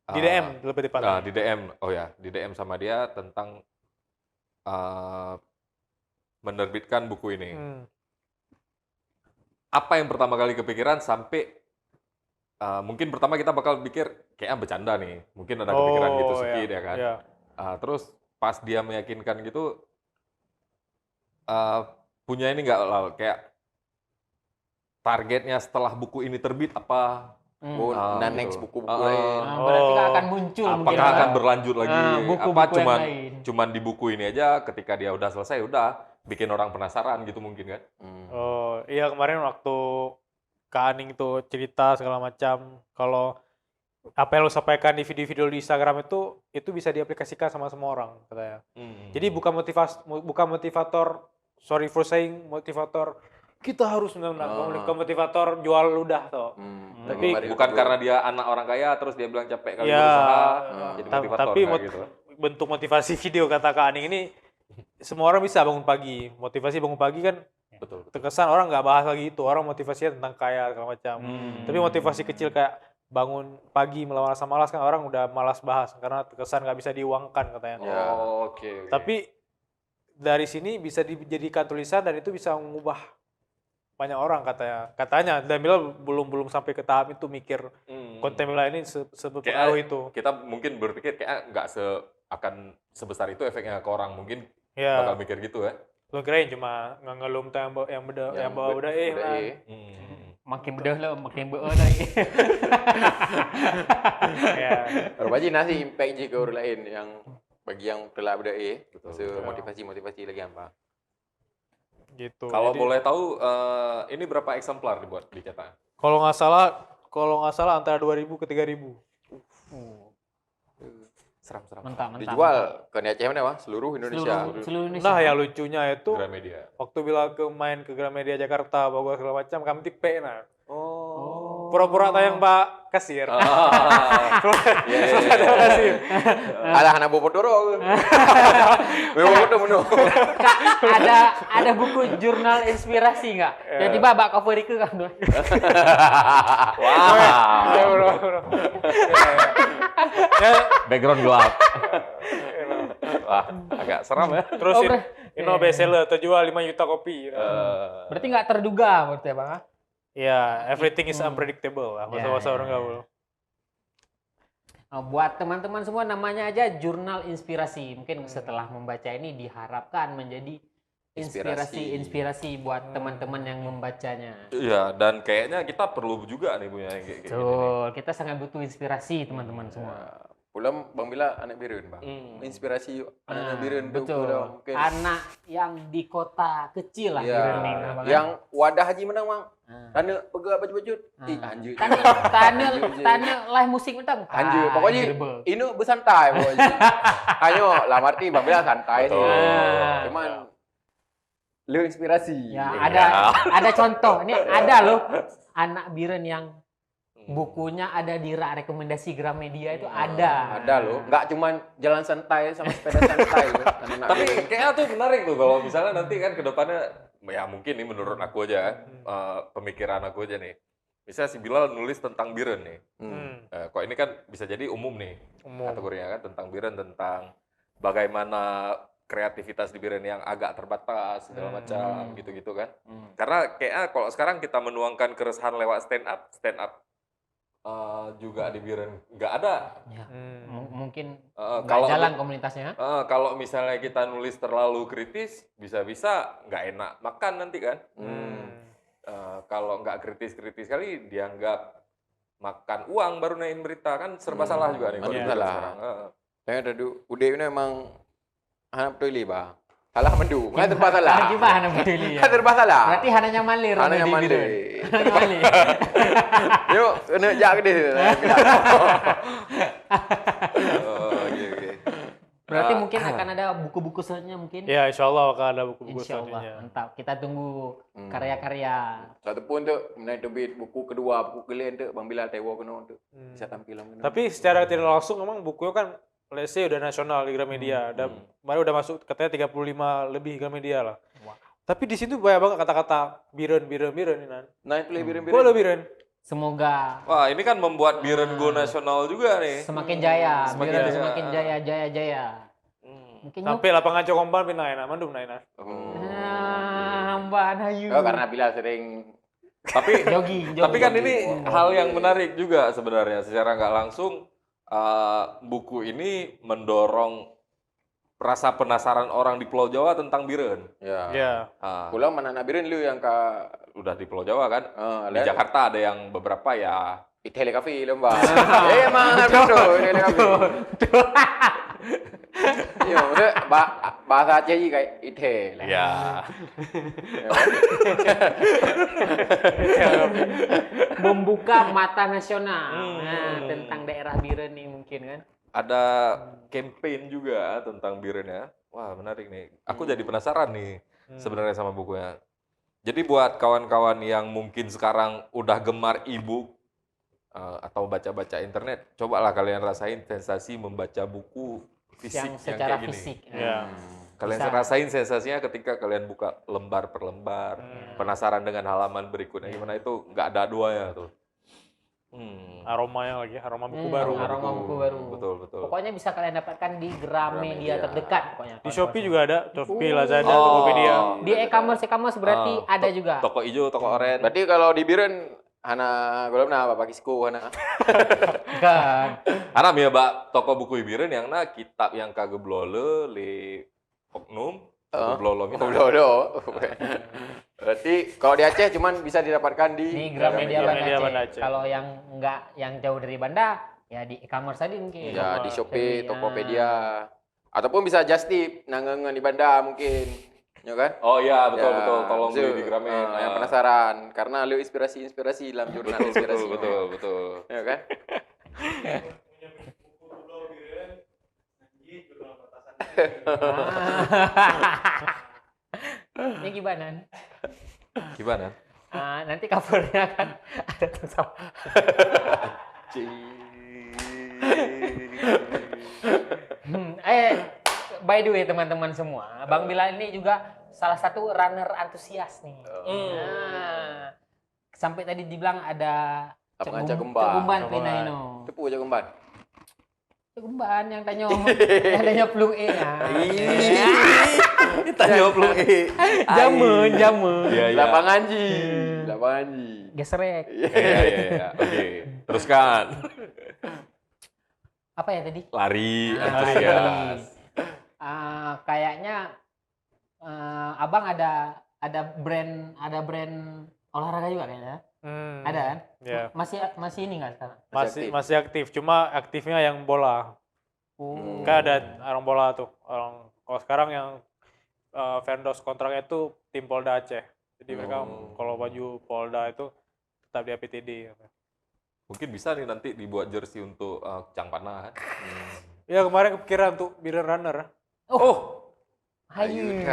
Ah, Di DM lebih tepatnya. di DM. Oh ya, di DM sama dia tentang menerbitkan buku ini. Apa yang pertama kali kepikiran sampai mungkin pertama kita bakal pikir kayaknya bercanda nih. Mungkin ada kepikiran gitu sedikit ya kan. Iya. Terus pas dia meyakinkan gitu punya ini nggak Lal, kayak targetnya setelah buku ini terbit apa? Dan next gitu. buku-buku lain. Berarti nggak akan muncul mungkin. Apakah akan berlanjut lagi? buku-buku Apa yang lain. cuman di buku ini aja ketika dia udah selesai udah bikin orang penasaran gitu mungkin kan? Oh iya, kemarin waktu Kak Aning tuh cerita segala macam, kalau apa yang lo sampaikan di video-video di Instagram itu bisa diaplikasikan sama semua orang katanya. Jadi bukan motivator, sorry for saying motivator kita harus bukan motivator jual ludah toh. Tapi bukan karena dia anak orang kaya terus dia bilang capek kali ya, berusaha jadi motivator tapi kayak gitu. bentuk motivasi video kata Kak Aning ini semua orang bisa bangun pagi. Motivasi bangun pagi kan Betul. terkesan orang nggak bahas lagi itu, orang motivasinya tentang kaya segala macam. Tapi motivasi kecil kayak bangun pagi melawan rasa malas kan orang udah malas bahas karena terkesan nggak bisa diuangkan katanya. Oke. Tapi dari sini bisa dijadikan tulisan dan itu bisa mengubah banyak orang katanya. Dan Mila belum sampai ke tahap itu mikir konten Mila ini seberpengaruh itu. Kita mungkin berpikir kayak nggak akan sebesar itu efeknya ke orang, mungkin Ya. bakal mikir gitu ya. Lu kirain cuma ngelum yang bawa udah Makin bedah lah, makin bedah lagi. ya. Baru aja nasi impact je ke orang lain yang bagi yang telah berdae. Betul. Motivasi lagi apa? Gitu. Kalau Jadi, boleh tahu ini berapa eksemplar dibuat dicetak? kalau nggak salah antara 2.000 ke 3.000. Seram. Mantap. Dijual ke Aceh mana, Bang? Seluruh Indonesia. Seluruh Indonesia. Nah, yang lucunya itu Gramedia. waktu bila main ke Gramedia Jakarta, Bogor segala macam, kami tipe nah. Oh. Pura-pura tayang Mbak kasir. Iya. Kasir. Alah anak bobo doro. Bobo menu. Kak, ada buku jurnal inspirasi nggak? Tiba-tiba Mbak cover itu kan. Wow. Ya, bro. Ya, Background gelap. Wah, agak seram ya. terus Oh, ini bestseller terjual 5 juta kopi. Berarti nggak terduga berarti ya Bang? Ya, everything is unpredictable lah bahasa orang gaul. Buat teman-teman semua namanya aja jurnal inspirasi. Mungkin setelah membaca ini diharapkan menjadi inspirasi buat teman-teman yang membacanya. Iya, dan kayaknya kita perlu juga nih punya yang kayak gini. Betul, kita sangat butuh inspirasi teman-teman semua. Pulang Bang Bila anak Birun, Bang. Inspirasi anak Birun tu Betul. pulang mungkin. Anak yang di kota kecil lah Ya, Birun nih, Bang. yang wadah haji menang, Bang. Tanya pegang baju-baju. Anjir. Tanya live musik mentang. Anjir, pokoknya ini bersantai pokoknya. Hanya lah arti Bang Bila santai sih. Cuman lu inspirasi. Ya, ada contoh. Ini ada loh anak Biren yang bukunya ada di rak rekomendasi Gramedia itu ada. Ada loh. Enggak cuman jalan santai sama sepeda santai loh. Tapi kayaknya tuh menarik tuh kalau misalnya nanti kan ke depannya, ya mungkin ini menurut aku aja, pemikiran aku aja nih. Misalnya si Bilal nulis tentang Biren nih. Kok ini kan bisa jadi umum nih kategorinya kan, tentang Biren, tentang bagaimana kreativitas di Biren yang agak terbatas segala macam gitu-gitu kan. Karena kayaknya kalau sekarang kita menuangkan keresahan lewat stand up juga di Biren nggak ada. Ya, mungkin kalau jalan komunitasnya. kalau misalnya kita nulis terlalu kritis, bisa-bisa nggak enak makan nanti kan. Kalau nggak kritis-kritis kali dianggap makan uang baru naikin berita kan serba salah juga nih. Serba kalau salah. sekarang. Saya ada udah ini memang anak peduli bah. Salah mendu, nggak serba salah. Gimana peduli ya? Nggak serba salah. Berarti hananya malir. Anak yang di mandi. Biren. Hananya malir. Yuk, kena jak deh. Oke. Berarti mungkin akan ada buku-buku selanjutnya mungkin. Ya, insya Allah akan ada buku-buku Insya Allah, selanjutnya. mantap. Kita tunggu karya-karya. Satu pun tu, menaik terbit buku kedua, buku kalian tu, Bang Bilal Tewa kena tu. Bisa tampil lah. Tapi secara tidak langsung memang bukunya kan let's say udah nasional di Gramedia. Kemarin udah masuk katanya 35 lebih Gramedia lah. Wah. Tapi di situ banyak banget kata-kata Biren ini nan. Nah, itu lebih Gua lo Biren. Semoga Wah, ini kan membuat Biren go nasional juga nih. semakin jaya, Semakin Biren jaya. semakin jaya. Mungkin yuk. Sampai lapangan Cokomban pindah enak, mandum naik. Mbak Anayu. Oh, karena Bilal sering Tapi Jogi. tapi kan ini hal yang menarik juga sebenarnya secara nggak langsung buku ini mendorong rasa penasaran orang di Pulau Jawa tentang Biren. ya. Ya. Pulang mana nak Biren lu yang ke Udah di Pulau Jawa kan. Di lain. Jakarta ada yang beberapa ya. Itele Cafe lembah. Emang betul Itele Cafe. Iya, maksudnya bahasa Aceh juga kayak Itele. Ya. Membuka mata nasional tentang daerah Biren nih mungkin kan. Ada campaign juga tentang Biren ya. Wah, menarik nih. Aku jadi penasaran nih sebenarnya sama bukunya. Jadi buat kawan-kawan yang mungkin sekarang udah gemar e-book atau baca-baca internet, cobalah kalian rasain sensasi membaca buku fisik Yang yang secara kayak gini. fisik. Ya. Kalian Bisa. rasain sensasinya ketika kalian buka lembar per lembar, penasaran dengan halaman berikutnya gimana, itu nggak ada duanya tuh. Aromanya lagi, aroma buku baru. Aroma buku baru. Betul, betul. Pokoknya bisa kalian dapatkan di Gramedia terdekat pokoknya. Di Shopee juga ada, Shopee, Lazada, Oh. Tokopedia. Di e-commerce berarti ada juga. Toko hijau, toko oranye. Berarti kalau di Biren Hana golem na apa kisko hana. Kan. Anak ya bak toko buku Ibiren yang na kitab yang kagak blole le oknum blolo gitu. Dodo. Berarti kalau di Aceh cuman bisa didapatkan Di di Gramedia Gramedia Banda Banda Aceh. Aceh. Kalau yang enggak yang jauh dari Banda ya di e-commerce tadi mungkin. ya di Shopee, Shopee, Tokopedia. Ataupun bisa just tip nangengan di Banda mungkin. Ya kan? Oh iya betul Ya, betul, tolong so, beli di Gramedia. yang penasaran karena lu inspirasi dalam jurnal inspirasi. betul. Ya kan? Ini gimana? Gimana? Nanti covernya kan ada tulisan. By the way teman-teman semua, Bang Bilal ini juga salah satu runner antusias nih. Nah, sampai tadi dibilang ada Lapangan Cek Cakemban. Gumban Pina Ino. Tepu aja kemban. Cek Gumban yang tanya peluk E ya. Kita jawab lu. Jamu. Iya. Lapangan Ji. Lapangan Ji. Gesrek. Iya. Oke. Teruskan. Apa ya tadi? Lari, antusias. Kayaknya abang ada brand olahraga juga kayaknya. Ada kan? Ya. Masih ini nggak sekarang? Masih aktif, cuma aktifnya yang bola. Kan ada orang bola tuh. Kalau sekarang yang Vendos kontraknya itu tim Polda Aceh. Jadi mereka kalau baju Polda itu tetap di APTD. Mungkin bisa nih nanti dibuat jersey untuk Cang Panah kan. Ya kemarin kepikiran tuh Biren Runner. Hayu.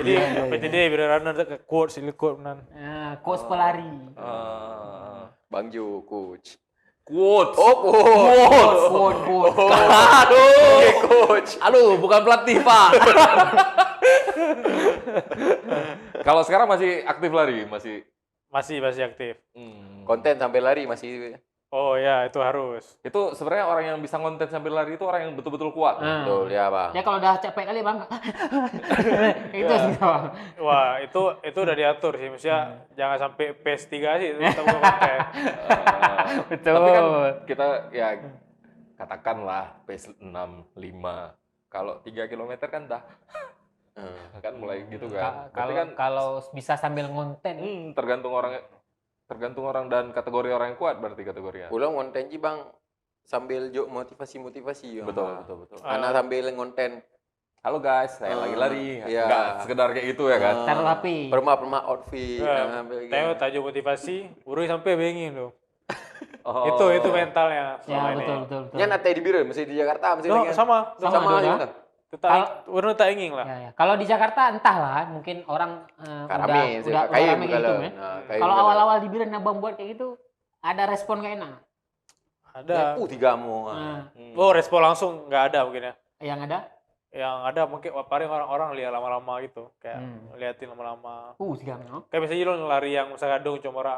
Jadi APTD Biren Runner tuh ke quote, silly quote nan. Coach pelari. Bang Jo, coach. Quotes. Oh, coach. Quote. Aduh. Coach. Aduh, bukan pelatih, Pak. Kalau sekarang masih aktif lari, masih. Masih aktif. Konten sampai lari masih. Oh ya, itu harus. Itu sebenarnya orang yang bisa konten sambil lari itu orang yang betul-betul kuat. Betul ya, Bang. Ya kalau udah capek kali bang. Itu sih bang. Wah, itu udah diatur sih. Maksudnya jangan sampai pace 3 sih, tetap konten. Betul. Tapi kan kita ya katakanlah pace 6, 5. Kalau 3 km kan dah kan mulai gitu kan. Tapi kan Kalau bisa sambil ngonten. tergantung orangnya. Tergantung orang dan kategori orang yang kuat berarti kategorinya. Ulang konten ji bang sambil jok motivasi. Betul. Anak sambil ngonten. Halo guys, saya lagi lari. Iya. Enggak sekedar kayak gitu ya kan. Taruh HP. Perma outfit. Tahu tajuk motivasi, urus sampai bengin loh. Oh. Itu mentalnya. Ya selama ini. betul. Nya nate di biru, mesti di Jakarta, mesti No, dengan- sama. Sama juga. juga. Urus tak ingin lah. Ya. Kalau di Jakarta entahlah, mungkin orang Karame, udah kayu rame kayak gitu ya. Kalau awal-awal di Biren abang buat kayak gitu, ada respon gak enak? Ada. tiga mu. Nah, Oh, respon langsung nggak ada mungkin ya. yang ada? Yang ada mungkin paling orang-orang lihat lama-lama gitu, kayak Hmm. liatin lama-lama. Tiga no? Kayak misalnya lo lari yang misalnya gadung comora,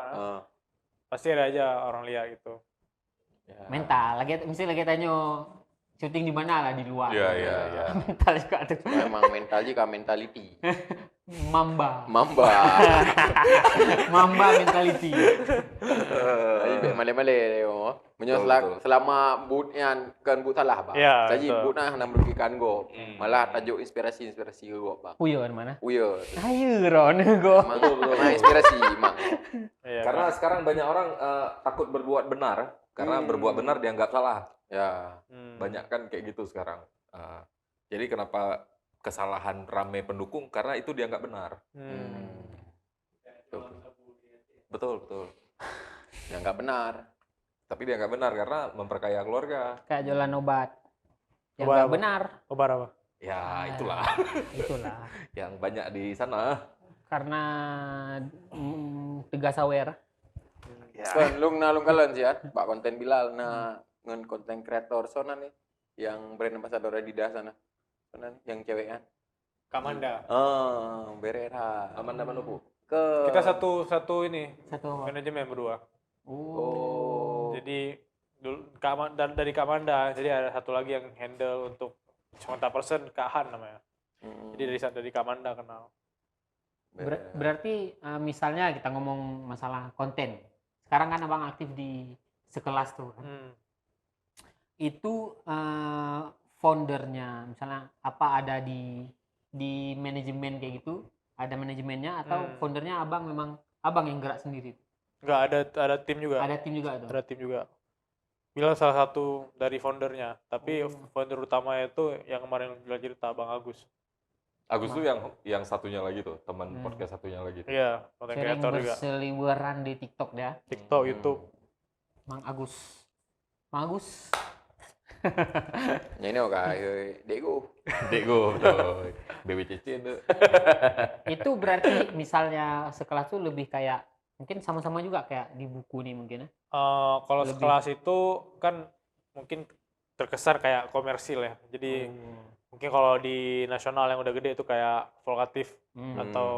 pasti ada aja orang lihat gitu. Mental. Mesti lagi tanya syuting di mana lah di luar. Iya. Mental juga tuh. Memang mental juga mentality. Mamba mentality. Male-male yo. Betul. Selama bootnya kan boot salah bang. Ya, Jadi betul. bootnya hendak merugikan go. Malah tajuk inspirasi go bang. Puyon mana? Uyo. Ayo Ron go. Betul. Inspirasi mak. Iya, Karena sekarang banyak orang takut berbuat benar karena berbuat benar dianggap salah. Ya. Banyak kan kayak gitu sekarang. Jadi kenapa kesalahan rame pendukung karena itu dianggap benar. Betul. Yang nggak benar. Tapi dianggap benar karena memperkaya keluarga. Kayak jualan obat. Yang Obat nggak apa? benar. Obat apa? Ya itulah Itulah. yang banyak di sana. Karena tegas aware. Kan lung kalian sih ya. Pak konten Bilal ngen konten kreator sana nih. Yang brand ambassador Adidas sana. Sana nih, yang cewek kan. Kamanda. Berera. Amanda Manopo. Ke Kita satu ini Satu apa? manajemen berdua. Oh. Jadi dari Kamanda, jadi ada satu lagi yang handle untuk contact person Kak Han namanya. Jadi dari Kamanda kenal. Berarti misalnya kita ngomong masalah konten. Sekarang kan abang aktif di sekelas tuh kan. Itu foundernya misalnya apa ada di manajemen kayak gitu, ada manajemennya atau foundernya abang memang abang yang gerak sendiri? Enggak, ada tim juga. Ada tim juga tuh. Ada tim juga. Bila salah satu dari foundernya, tapi founder utamanya itu yang kemarin bilang cerita Bang Agus. Agus tuh yang satunya lagi tuh, teman podcast satunya lagi tuh. Iya, content Sering creator juga. berseliweran di TikTok ya. TikTok, YouTube. Mang Agus. Mang Agus. Ini oke, Dego. Dego, betul. BWCC itu. Itu berarti misalnya sekelas tuh lebih kayak mungkin sama-sama juga kayak di buku nih mungkin ya. Kalau Lebih. sekelas itu kan mungkin terkesan kayak komersil ya. Jadi mungkin kalau di nasional yang udah gede itu kayak Volkatif atau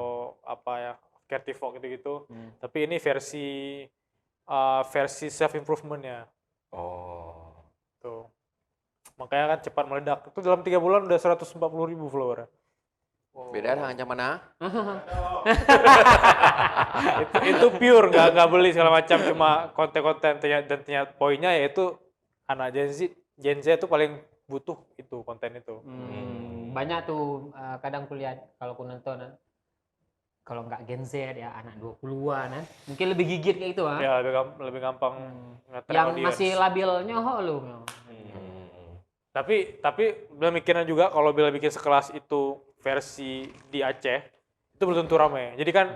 apa ya, Creative Folk gitu-gitu. Tapi ini versi self improvementnya. Oh. Tuh. Makanya kan cepat meledak. Itu dalam 3 bulan udah 140.000 follower. Beda dengan zaman mana? itu pure nggak beli segala macam, cuma konten-konten dan ternyata poinnya yaitu anak Gen Z itu paling butuh itu konten itu. Banyak tuh kadang kuliah kalau aku nonton kalau nggak Gen Z ya anak 20-an kan. Mungkin lebih gigit kayak gitu Ya lebih gampang nge-track yang audience. masih labilnya lu. Tapi Bila mikirin juga kalau Bila bikin sekelas itu versi di Aceh itu belum tentu ramai. Jadi kan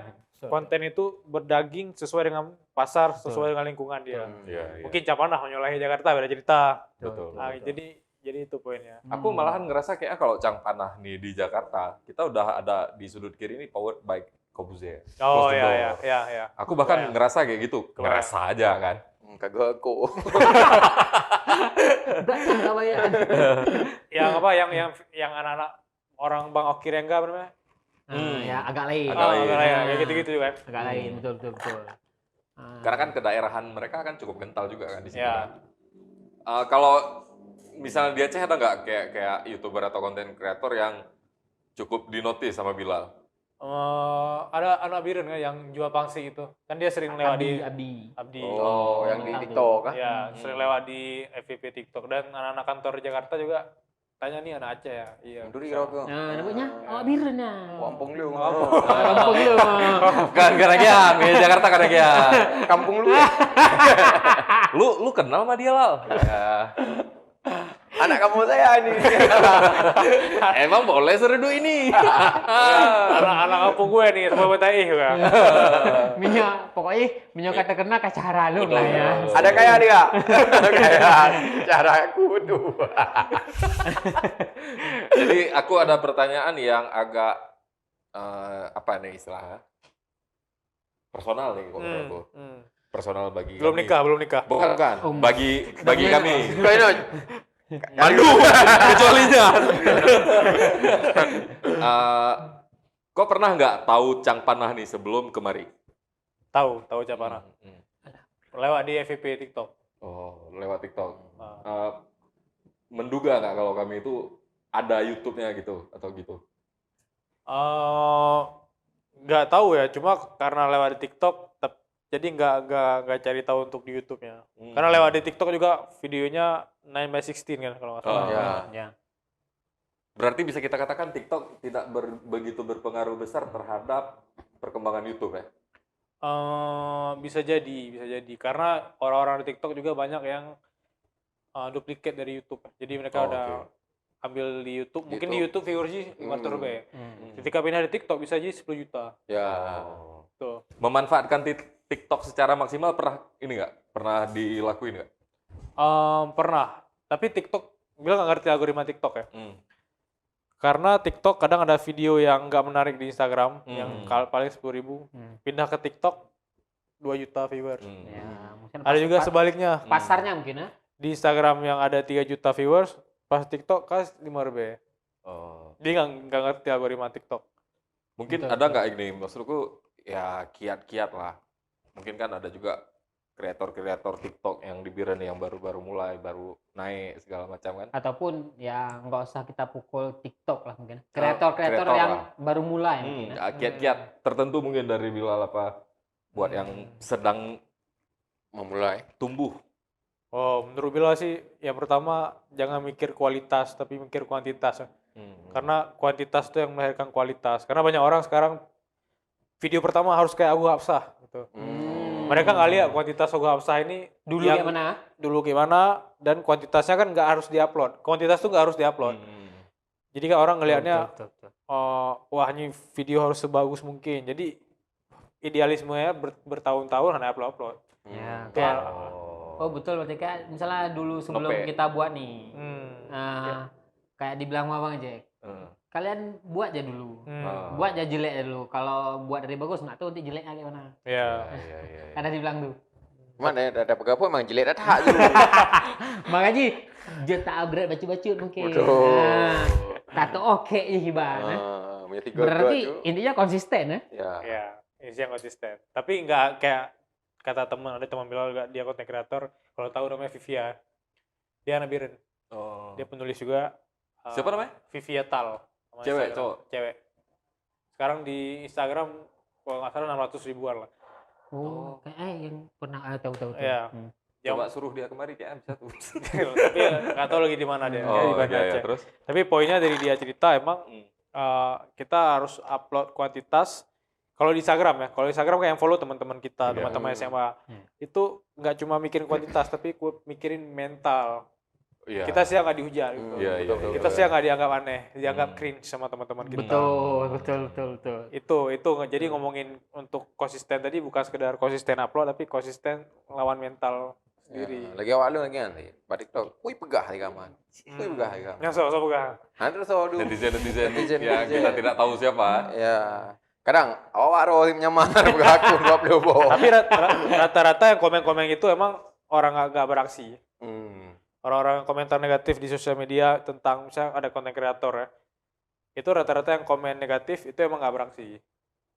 konten itu berdaging sesuai dengan pasar, sesuai dengan lingkungan dia. Iya. Mungkin Capanah menyolahi Jakarta beda cerita. Betul. Nah, jadi itu poinnya. Aku malahan ngerasa kayak kalau Cang Panah nih di Jakarta, kita udah ada di sudut kiri ini powered by Corbusier. Oh Close the door. ya. Aku bahkan ngerasa kayak gitu, ngerasa aja kan. Kagak aku. Yang apa yang anak-anak orang Bang Oki Rengga apa namanya? Ya agak lain. Agak lain. Agak lain, kayak gitu-gitu kan. Agak lain, betul. Karena kan kedaerahan mereka kan cukup kental juga kan di sini. Ya. Kan. Kalau misalnya di Aceh ada nggak kayak YouTuber atau konten kreator yang cukup dinotis sama Bilal? Ada anak Biren kan yang jual pangsi itu. Kan dia sering lewat di Abdi. Oh, yang di TikTok kan? Ya, sering lewat di FVP TikTok dan anak-anak kantor Jakarta juga tanya nih anak Aceh ya. Iya. Duri kira aku. Nah, namanya awak birna. Kampung lu. Kampung lu. Kan Karagian, di Jakarta Karagian. Kampung lu. Lu kenal sama dia, Lal? Ya. Anak kamu saya ini. Emang boleh seredu ini. Anak kampung gue nih, teman betai juga. Minyak, pokoknya minyak kata kena kacara lu lah ya. Ada kaya dia. Kayak cara kudu. Jadi aku ada pertanyaan yang agak apa nih istilahnya? Personal nih kalau aku. Personal bagi Belum kami. nikah. Bukan. Bagi kami. Kau ini Mandu kecualinya. Kau pernah nggak tahu Cang Panah nih sebelum kemari? Tahu Capana. Lewat di FVP TikTok. Oh, lewat TikTok. Ah. Menduga nggak kalau kami itu ada YouTube-nya gitu atau gitu? Nggak tahu ya, cuma karena lewat di TikTok, jadi nggak cari tahu untuk di YouTube-nya. Karena lewat di TikTok juga videonya 9:16 kan kalau nggak salah. Ya. Berarti bisa kita katakan TikTok tidak begitu berpengaruh besar terhadap perkembangan YouTube ya? Bisa jadi karena orang-orang di TikTok juga banyak yang duplicate dari YouTube. Jadi mereka udah ambil di YouTube. Mungkin di YouTube viewersnya 500 ribu. Ketika pindah di TikTok bisa jadi 10 juta. Ya. Tuh. Memanfaatkan TikTok secara maksimal pernah dilakuin nggak? Pernah. Tapi TikTok bilang nggak ngerti algoritma TikTok ya. Karena TikTok kadang ada video yang nggak menarik di Instagram yang paling 10 ribu. Pindah ke TikTok 2 juta viewers. Ya, mungkin Ada juga sebaliknya. pasarnya mungkin ya. Di Instagram yang ada 3 juta viewers, pas TikTok kasih 5 ribu. Dia nggak ngerti algoritma TikTok. Mungkin ada nggak ini, maksudku ya kiat-kiat lah. Mungkin kan ada juga kreator-kreator TikTok yang di Biren yang baru mulai, baru naik segala macam kan. Ataupun ya nggak usah kita pukul TikTok lah mungkin. Kreator-kreator yang baru mulai mungkin. Ya. Kiat-kiat tertentu mungkin dari Bilal apa buat yang sedang Memulai. tumbuh. Menurut Bilal sih, yang pertama jangan mikir kualitas, tapi mikir kuantitas. Karena kuantitas itu yang melahirkan kualitas. Karena banyak orang sekarang video pertama harus kayak Agu Hapsah gitu. Mereka nggak lihat kuantitas Agu Hapsah ini Dulu yang kayak mana? dulu gimana, dan kuantitasnya kan nggak harus diupload. Kuantitas tuh nggak harus diupload. Jadi kan orang ngelihatnya, Betul. wah ini video harus sebagus mungkin. Jadi idealismenya bertahun-tahun hanya upload. Ya, kayak betul berarti kayak misalnya dulu sebelum Nope. kita buat nih. Kayak dibilang Mabang Jack. Kalian buat aja dulu. Buat aja jelek aja dulu. Kalau buat dari bagus nggak tahu nanti jeleknya kayak mana. Iya. Karena dibilang tuh. Mana ada pegapo emang jelek dah tak dulu. Makanya dia tak upgrade baca-baca mungkin. Betul. Tato oke ya hibah. Punya 3 Berarti intinya konsisten ya. Ya. Ya, ini yang konsisten. Tapi nggak kayak kata ada teman Bilal juga, dia content creator, kalau tahu namanya Vivia. Dia anak Biren. Dia penulis juga. Siapa namanya? Vivia Tal. Nama Cewek, Instagram. cowok? Cewek. Sekarang di Instagram kalau nggak salah 600 ribuan lah. Kayak yang pernah tahu. Iya. Coba suruh dia kemari kayak bisa tuh. Tapi nggak tahu lagi di mana dia. Dia di Banda Aceh. Terus? Tapi poinnya dari dia cerita emang kita harus upload kuantitas. Kalau di Instagram ya, kalau di Instagram kayak yang follow teman-teman kita, teman-teman SMA, itu nggak cuma mikirin kuantitas, tapi mikirin mental. Kita sih nggak dihujat. Gitu. Kita sih nggak dianggap aneh, dianggap cringe sama teman-teman kita. Betul. Itu jadi ngomongin untuk konsisten tadi bukan sekedar konsisten upload, tapi konsisten lawan mental sendiri. Lagi awak lu lagi nanti. Batik tok. Wih pegah di kamar. Wih pegah di kamar. Yang so pegang. Nanti so dulu. Netizen yang kita tidak tahu siapa. Ya. Kadang awak roh nyamar pegah aku 20 bo. Tapi rata-rata yang komen-komen itu emang orang nggak beraksi. Orang-orang yang komentar negatif di sosial media tentang misalnya ada konten kreator ya, itu rata-rata yang komen negatif itu emang nggak beraksi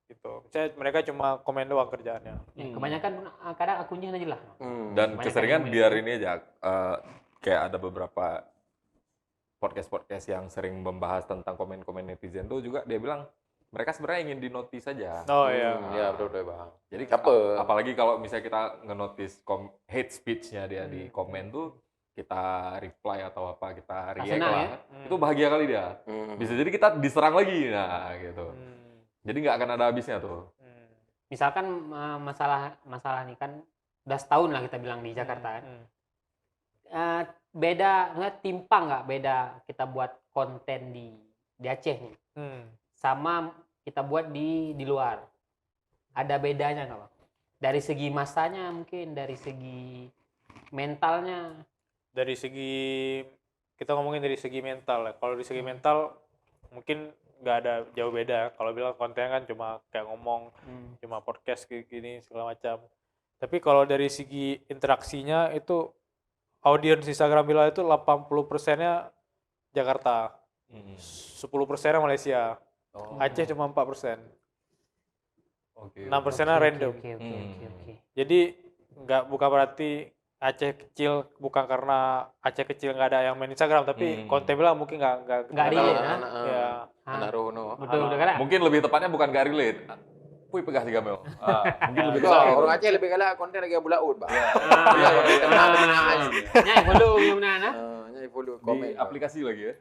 gitu. Misalnya mereka cuma komen doang kerjaannya. Ya, kebanyakan kadang akunnya aja lah. Dan Kebanyakan keseringan yang biar ini aja kayak ada beberapa podcast yang sering membahas tentang komen-komen netizen tuh juga dia bilang mereka sebenarnya ingin dinotis saja. Oh iya. Ya betul Bang. Jadi Apa? apalagi kalau misalnya kita ngenotis hate speech-nya dia di komen tuh kita reply atau apa, kita react senang lah, ya? itu bahagia kali dia. Bisa jadi kita diserang lagi, nah gitu. Jadi nggak akan ada habisnya tuh. Misalkan masalah nih kan udah setahun lah kita bilang di Jakarta kan. Beda, timpang nggak beda kita buat konten di Aceh nih, sama kita buat di luar. Ada bedanya nggak Bang? Dari segi masanya mungkin, dari segi mentalnya. Dari segi, kita ngomongin dari segi mental ya. Kalau dari segi mental mungkin nggak ada jauh beda. Kalau bilang konten kan cuma kayak ngomong, cuma podcast gini segala macam. Tapi kalau dari segi interaksinya itu audiens Instagram Bilal itu 80%-nya Jakarta, 10%-nya Malaysia, Aceh cuma 4%, 6%-nya random. Oke. Jadi bukan berarti Aceh kecil bukan karena Aceh kecil nggak ada yang main Instagram, tapi konten Bilal mungkin nggak relate, ya. Anak Rono. Betul kan? Mungkin lebih tepatnya bukan gak relate. Puy pegah sih Gamel. Mungkin lebih Betul, tepatnya. orang Aceh lebih kalah konten lagi bulaut, Pak. Nyai follow yang mana? Nyai follow Di komen. aplikasi lagi ya.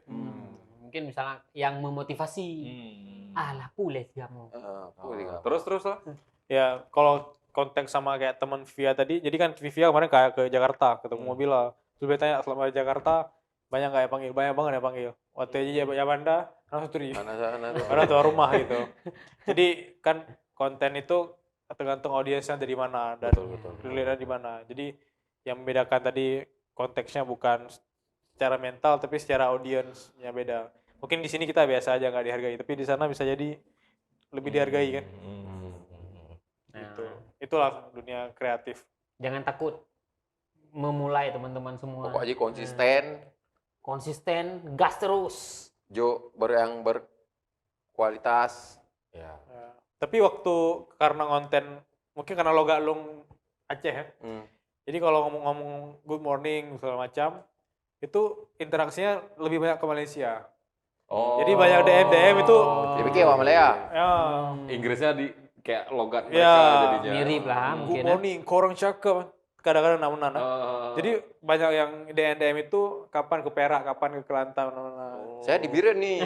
Mungkin misalnya yang memotivasi. Alah pulih kamu. Terus lah. Ya kalau kontak sama kayak teman Via tadi, jadi kan Via kemarin kayak ke Jakarta ketemu Bilal. Terus dia tanya selama di Jakarta banyak nggak ya panggil, banyak banget ya panggil. Waktu aja Jabanda, langsung tuh karena tuh rumah gitu. Jadi kan konten itu tergantung audiensnya dari mana dan relate di mana. Jadi yang membedakan tadi konteksnya bukan secara mental tapi secara audiensnya beda. Mungkin di sini kita biasa aja nggak dihargai, tapi di sana bisa jadi lebih dihargai kan. Gitu. Itulah dunia kreatif. Jangan takut memulai teman-teman semua. Pokoknya konsisten. Konsisten, gas terus. Yang berkualitas. Ya. Tapi waktu karena konten, mungkin karena lo gak long Aceh ya. Jadi kalau ngomong-ngomong good morning segala macam, itu interaksinya lebih banyak ke Malaysia. Jadi banyak DM itu. Jadi kayak orang Malaya. Ya. Inggrisnya di kayak logat mereka jadinya. Mirip lah Good mungkin. morning, korang cakep. Kadang-kadang namunan. Jadi banyak yang DM itu kapan ke Perak, kapan ke Kelantan. Saya di Biren nih.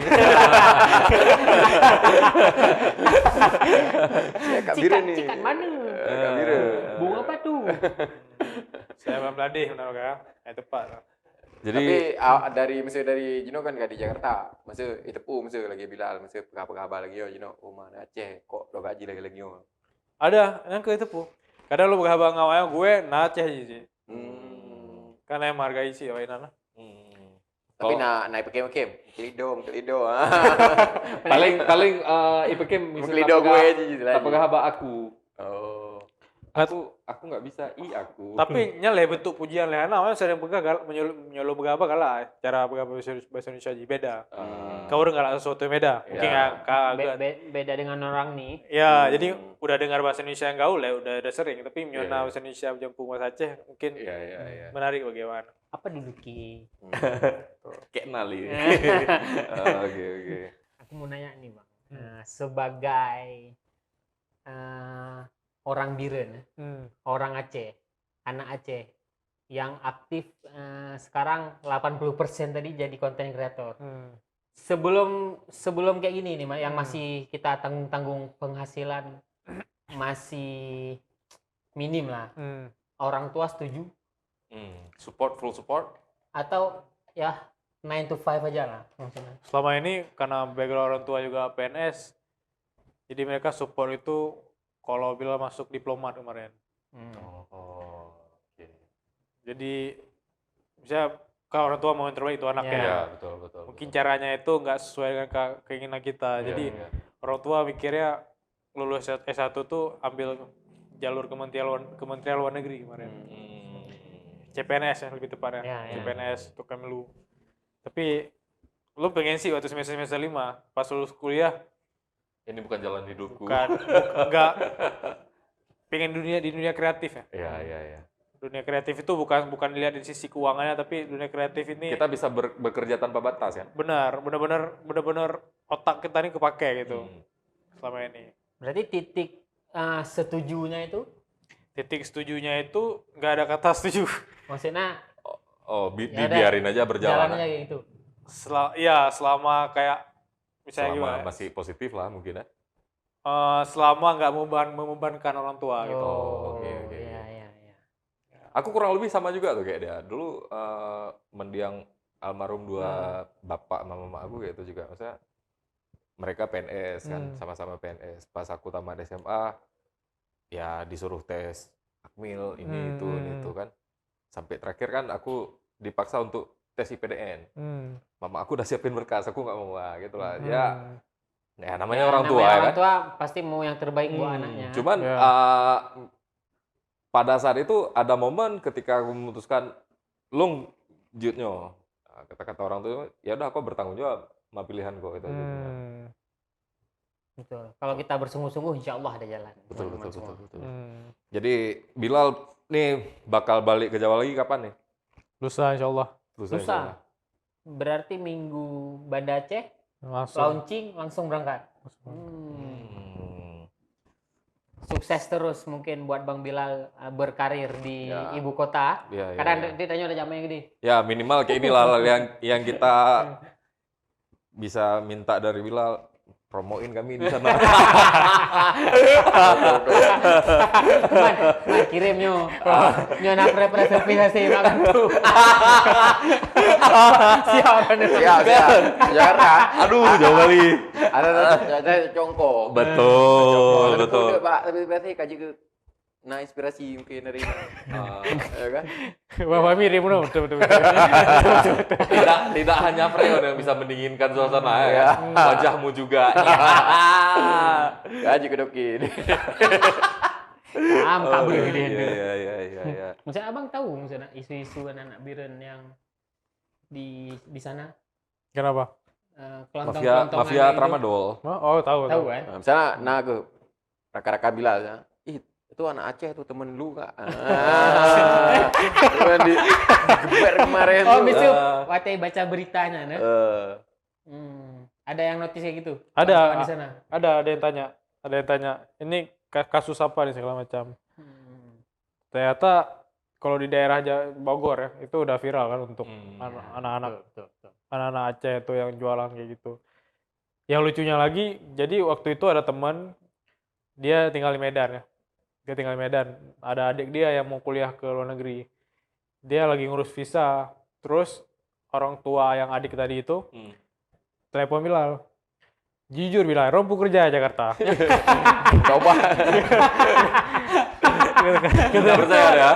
Saya Kak Biren nih. Cikat mana? Kak Biren. Bunga apa tuh? Saya Bang Ladih benar kan? Tepat. Tapi dari Jino kan gak di Jakarta. Masa itu pun masa lagi Bilal, masa kabar lagi yo Jino. Oh mana Aceh kok lo gaji lagi yo. Ada yang ke itu pun. Kadang lu berkabar ngawanya gue Aceh sih. Karena yang menghargai sih Wainana. Tapi naik pakai kelido. paling ipekem Kelido gue aja gitu tak lagi. pegah haba aku. Oh. Aku nggak bisa aku. Tapi nyale bentuk pujian leh namanya sering pegang menyuruh berapa kalah cara berapa bahasa Indonesia aja beda. Kau dengar sesuatu yang beda. Mungkin agak Beda dengan orang nih. ya, jadi udah dengar bahasa Indonesia yang gaul ya, udah sering. Tapi menyuruh bahasa Indonesia jemput bahasa Aceh mungkin menarik bagaimana. Apa dulu Ki? Kayak nali. Oke. Aku mau nanya nih Bang. Sebagai orang Biren, orang Aceh, anak Aceh yang aktif sekarang 80% tadi jadi konten kreator. Sebelum kayak gini nih, yang masih kita tanggung penghasilan masih minim lah. Orang tua setuju? Full support. Atau ya 9 to 5 aja lah maksudnya. Selama ini karena background orang tua juga PNS, jadi mereka support itu kalau bila masuk diplomat kemarin. Oke. Jadi bisa kalau orang tua mau yang terbaik itu anaknya. Ya, betul. Mungkin caranya itu nggak sesuai dengan keinginan kita. Jadi orang tua mikirnya lulus S1 tuh ambil jalur Kementerian Luar Negeri kemarin. CPNS ya lebih tepatnya. CPNS untuk Kemlu. Tapi lu pengen sih waktu semester 5 pas lulus kuliah Ini bukan jalan hidupku. enggak pengen di dunia kreatif ya. Iya. Dunia kreatif itu bukan dilihat dari sisi keuangannya, tapi dunia kreatif ini Kita bisa bekerja tanpa batas ya. benar-benar otak kita ini kepake gitu selama ini. Berarti titik setujunya itu Titik setujunya itu nggak ada kata setuju. maksudnya Oh, Ya udah, dibiarin aja berjalan. jalan aja kayak gitu. Selama kayak misalnya Selama gimana? masih positif lah mungkin ya. Selama nggak membebankan orang tua gitu. Oh, oke. Iya. Aku kurang lebih sama juga tuh kayak dia. Dulu mendiang almarhum dua bapak sama mama aku kayak itu juga. Maksudnya mereka PNS kan, sama-sama PNS. Pas aku tamat SMA, ya disuruh tes akmil ini itu kan. Sampai terakhir kan aku dipaksa untuk tes IPDN. Mama aku udah siapin berkas, aku nggak mau gitu lah. Ya namanya orang tua ya orang kan. tua pasti mau yang terbaik buat anaknya. Cuman pada saat itu ada momen ketika aku memutuskan long jutnya. Kata-kata orang tua, ya udah aku bertanggung jawab sama pilihanku itu aja. Betul. Kalau kita bersungguh-sungguh, insya Allah ada jalan. Betul. teman-teman semua. Jadi Bilal nih bakal balik ke Jawa lagi kapan nih? Lusa insya Allah. Lusa. Lusa. Berarti minggu Banda Aceh launching langsung berangkat. Sukses terus mungkin buat Bang Bilal berkarir di ibu kota. Karena dia tanya udah jamnya gede. Ya minimal kayak inilah yang kita bisa minta dari Bilal, promoin kami di sana. Man, kirim nyo nak representasi makan tuh. Siap. Jakarta. Aduh, jauh kali. Ada congko. Betul. Pak, tapi berarti kaji ke inspirasi mungkin dari ya kan? Bapak mirip no, betul. Tidak hanya Freon yang bisa mendinginkan suasana ya. Wajahmu juga. Kaji kedokin. Kabel gede. Iya. Maksudnya abang tahu misalnya isu-isu anak-anak biren yang di sana? Kenapa? Mafia tramadol. Oh, tahu. Kan? Misalnya ke raka-raka Bilal ya. Itu anak Aceh tuh temen lu kak. Temen di geber kemarin. Misu waktu baca beritanya, nah. Ada yang notice kayak gitu? Ada di sana. Ada yang tanya. Ini kasus apa nih segala macam. Ternyata kalau di daerah Bogor ya, itu udah viral kan untuk anak-anak Aceh itu yang jualan kayak gitu. Yang lucunya lagi, jadi waktu itu ada teman dia tinggal di Medan ya. Dia tinggal di Medan. Ada adik dia yang mau kuliah ke luar negeri. Dia lagi ngurus visa. Terus orang tua yang adik tadi itu telepon Bilal. Jujur Bilal, rompu kerja Jakarta. Coba. Kita percaya ya.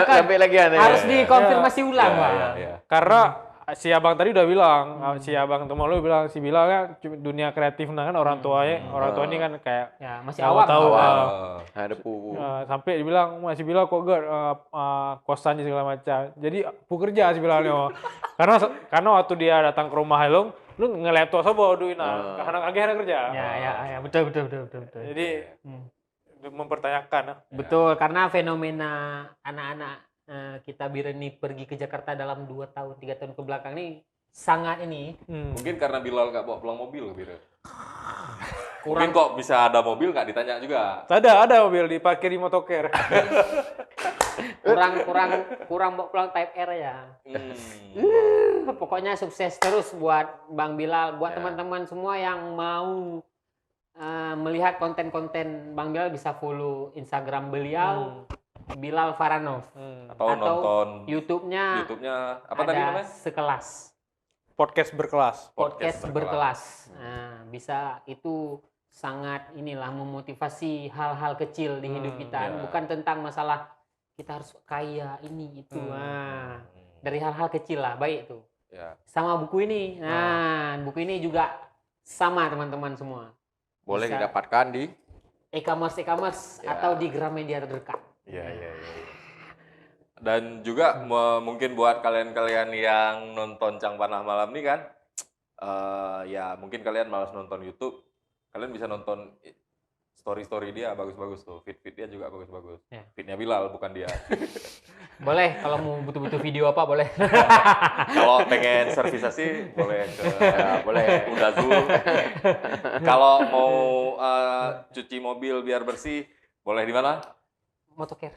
Sampai lagi aneh. Harus dikonfirmasi ulang, Pak. Karena si abang tadi udah bilang, si abang teman lu bilang, si Bilal kan dunia kreatif nah kan orang tuanya kan kayak ya masih awam. tahu ada sampai dibilang masih Bilal kok kosan segala macam. Jadi pekerja si Bilalnya. karena waktu dia datang ke rumah lu ngeliat tuh bawa duit karena akhirnya kerja. Ya, betul. Jadi mempertanyakan. Betul, karena fenomena anak-anak kita Bireni pergi ke Jakarta dalam 2 tahun, 3 tahun ke belakang ini sangat ini. Mungkin karena Bilal nggak bawa pulang mobil, Bilal. Mungkin kok bisa ada mobil nggak ditanya juga. Ada mobil diparkir di motoker. kurang bawa pulang Type R ya. Pokoknya sukses terus buat Bang Bilal, buat teman-teman semua yang mau melihat konten-konten Bang Bilal bisa follow Instagram beliau. Bilal Faranov atau nonton YouTube-nya apa tadi namanya? Sekelas podcast berkelas. Nah, bisa itu sangat memotivasi hal-hal kecil di hidup kita. Bukan tentang masalah kita harus kaya ini itu. Dari hal-hal kecil lah baik itu. Sama buku ini. Nah, buku ini juga sama teman-teman semua. Boleh didapatkan di e-commerce atau di Gramedia terdekat. Iya. Dan juga mungkin buat kalian-kalian yang nonton Cang Panah Malam ini kan, ya mungkin kalian malas nonton YouTube, kalian bisa nonton story dia bagus-bagus tuh, feed dia juga bagus-bagus. Feednya Bilal bukan dia. Boleh kalau mau butuh video apa boleh. Kalau pengen servisasi boleh ke Udazu. Kalau mau cuci mobil biar bersih boleh di mana? Motoker.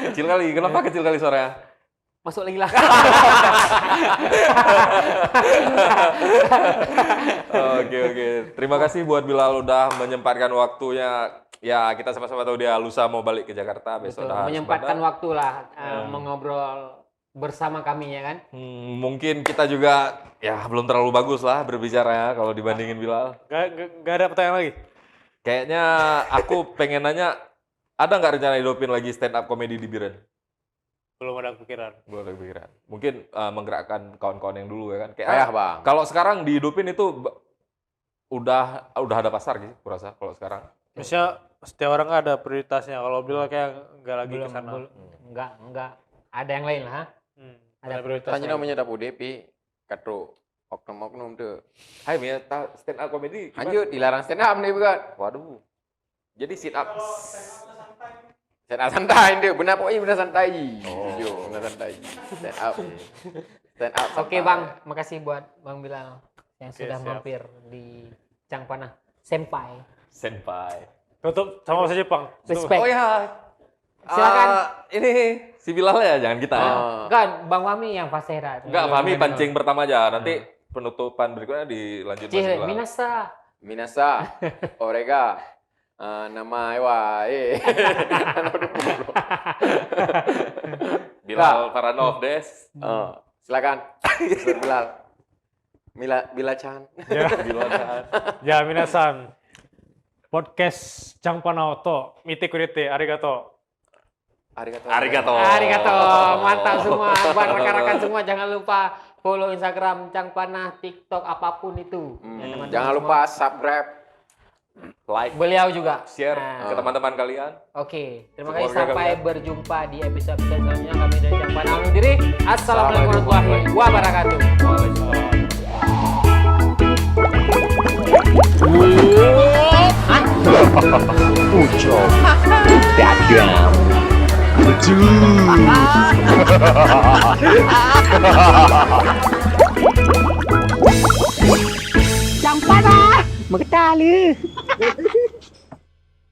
Kecil kali, kenapa kecil kali suaranya? masuk lagi lah. Oke. Terima kasih buat Bilal udah menyempatkan waktunya. Ya, kita sama-sama tahu dia lusa mau balik ke Jakarta besok. Betul, udah harus menyempatkan bandar. waktu lah mengobrol bersama kami ya kan. Mungkin kita juga ya belum terlalu bagus lah berbicara ya kalau dibandingin Bilal. Gak ada pertanyaan lagi. Kayaknya aku pengen nanya, ada nggak rencana hidupin lagi stand up comedy di Biren? Belum ada pikiran. Belum ada pikiran. Mungkin menggerakkan kawan-kawan yang dulu ya kan. Kayak Payah, Bang. kalau sekarang dihidupin itu udah ada pasar gitu, kurasa kalau sekarang. Misalnya setiap orang ada prioritasnya. Kalau Bilal kayak nggak lagi ke sana. Enggak. Ada yang lain lah. Ha? Ada prioritas. Tanya namanya dapu DP, katro oknum-oknum tuh. Hai Mia, stand up comedy. gimana? Lanjut, dilarang stand up nih bukan? Waduh. Jadi sit up. Stand up santai dia, benar pokoknya benar santai. Yo, benar santai. Stand up. Stand up. Oke Bang, makasih buat Bang Bilal yang sudah siap. mampir di Cangpanah. Senpai. Tutup sama bahasa Jepang. Respect. Oh ya. Silakan. Ini si Bilal ya, jangan kita. ya. Kan Bang Fahmi yang Fasera. Enggak, Fahmi pancing pertama aja. Nanti penutupan berikutnya dilanjut Mas Cih, Bilal. Minasa. Minasa, Orega, nama Ewa, Bilal Faranov Des. silakan, Mr. Bilal. Bila Chan. Bilal Chan. Ya, minasan. Podcast Cangpanao to mite kurete arigato. Arigato. Arigato, mantap semua. Buat rekan-rekan semua jangan lupa follow Instagram Cangpanah, TikTok apapun itu. Ya, teman-teman Jangan semua. lupa subscribe. Like, Beliau juga share Nah, ke teman-teman kalian. Oke, terima Keluarga kasih sampai kalian. berjumpa di episode selanjutnya. Kami dari Cangpanah undur diri. Assalamualaikum warahmatullahi wabarakatuh. Ujo. Vacuum. Chẳng phát á. Mà cái ta lư.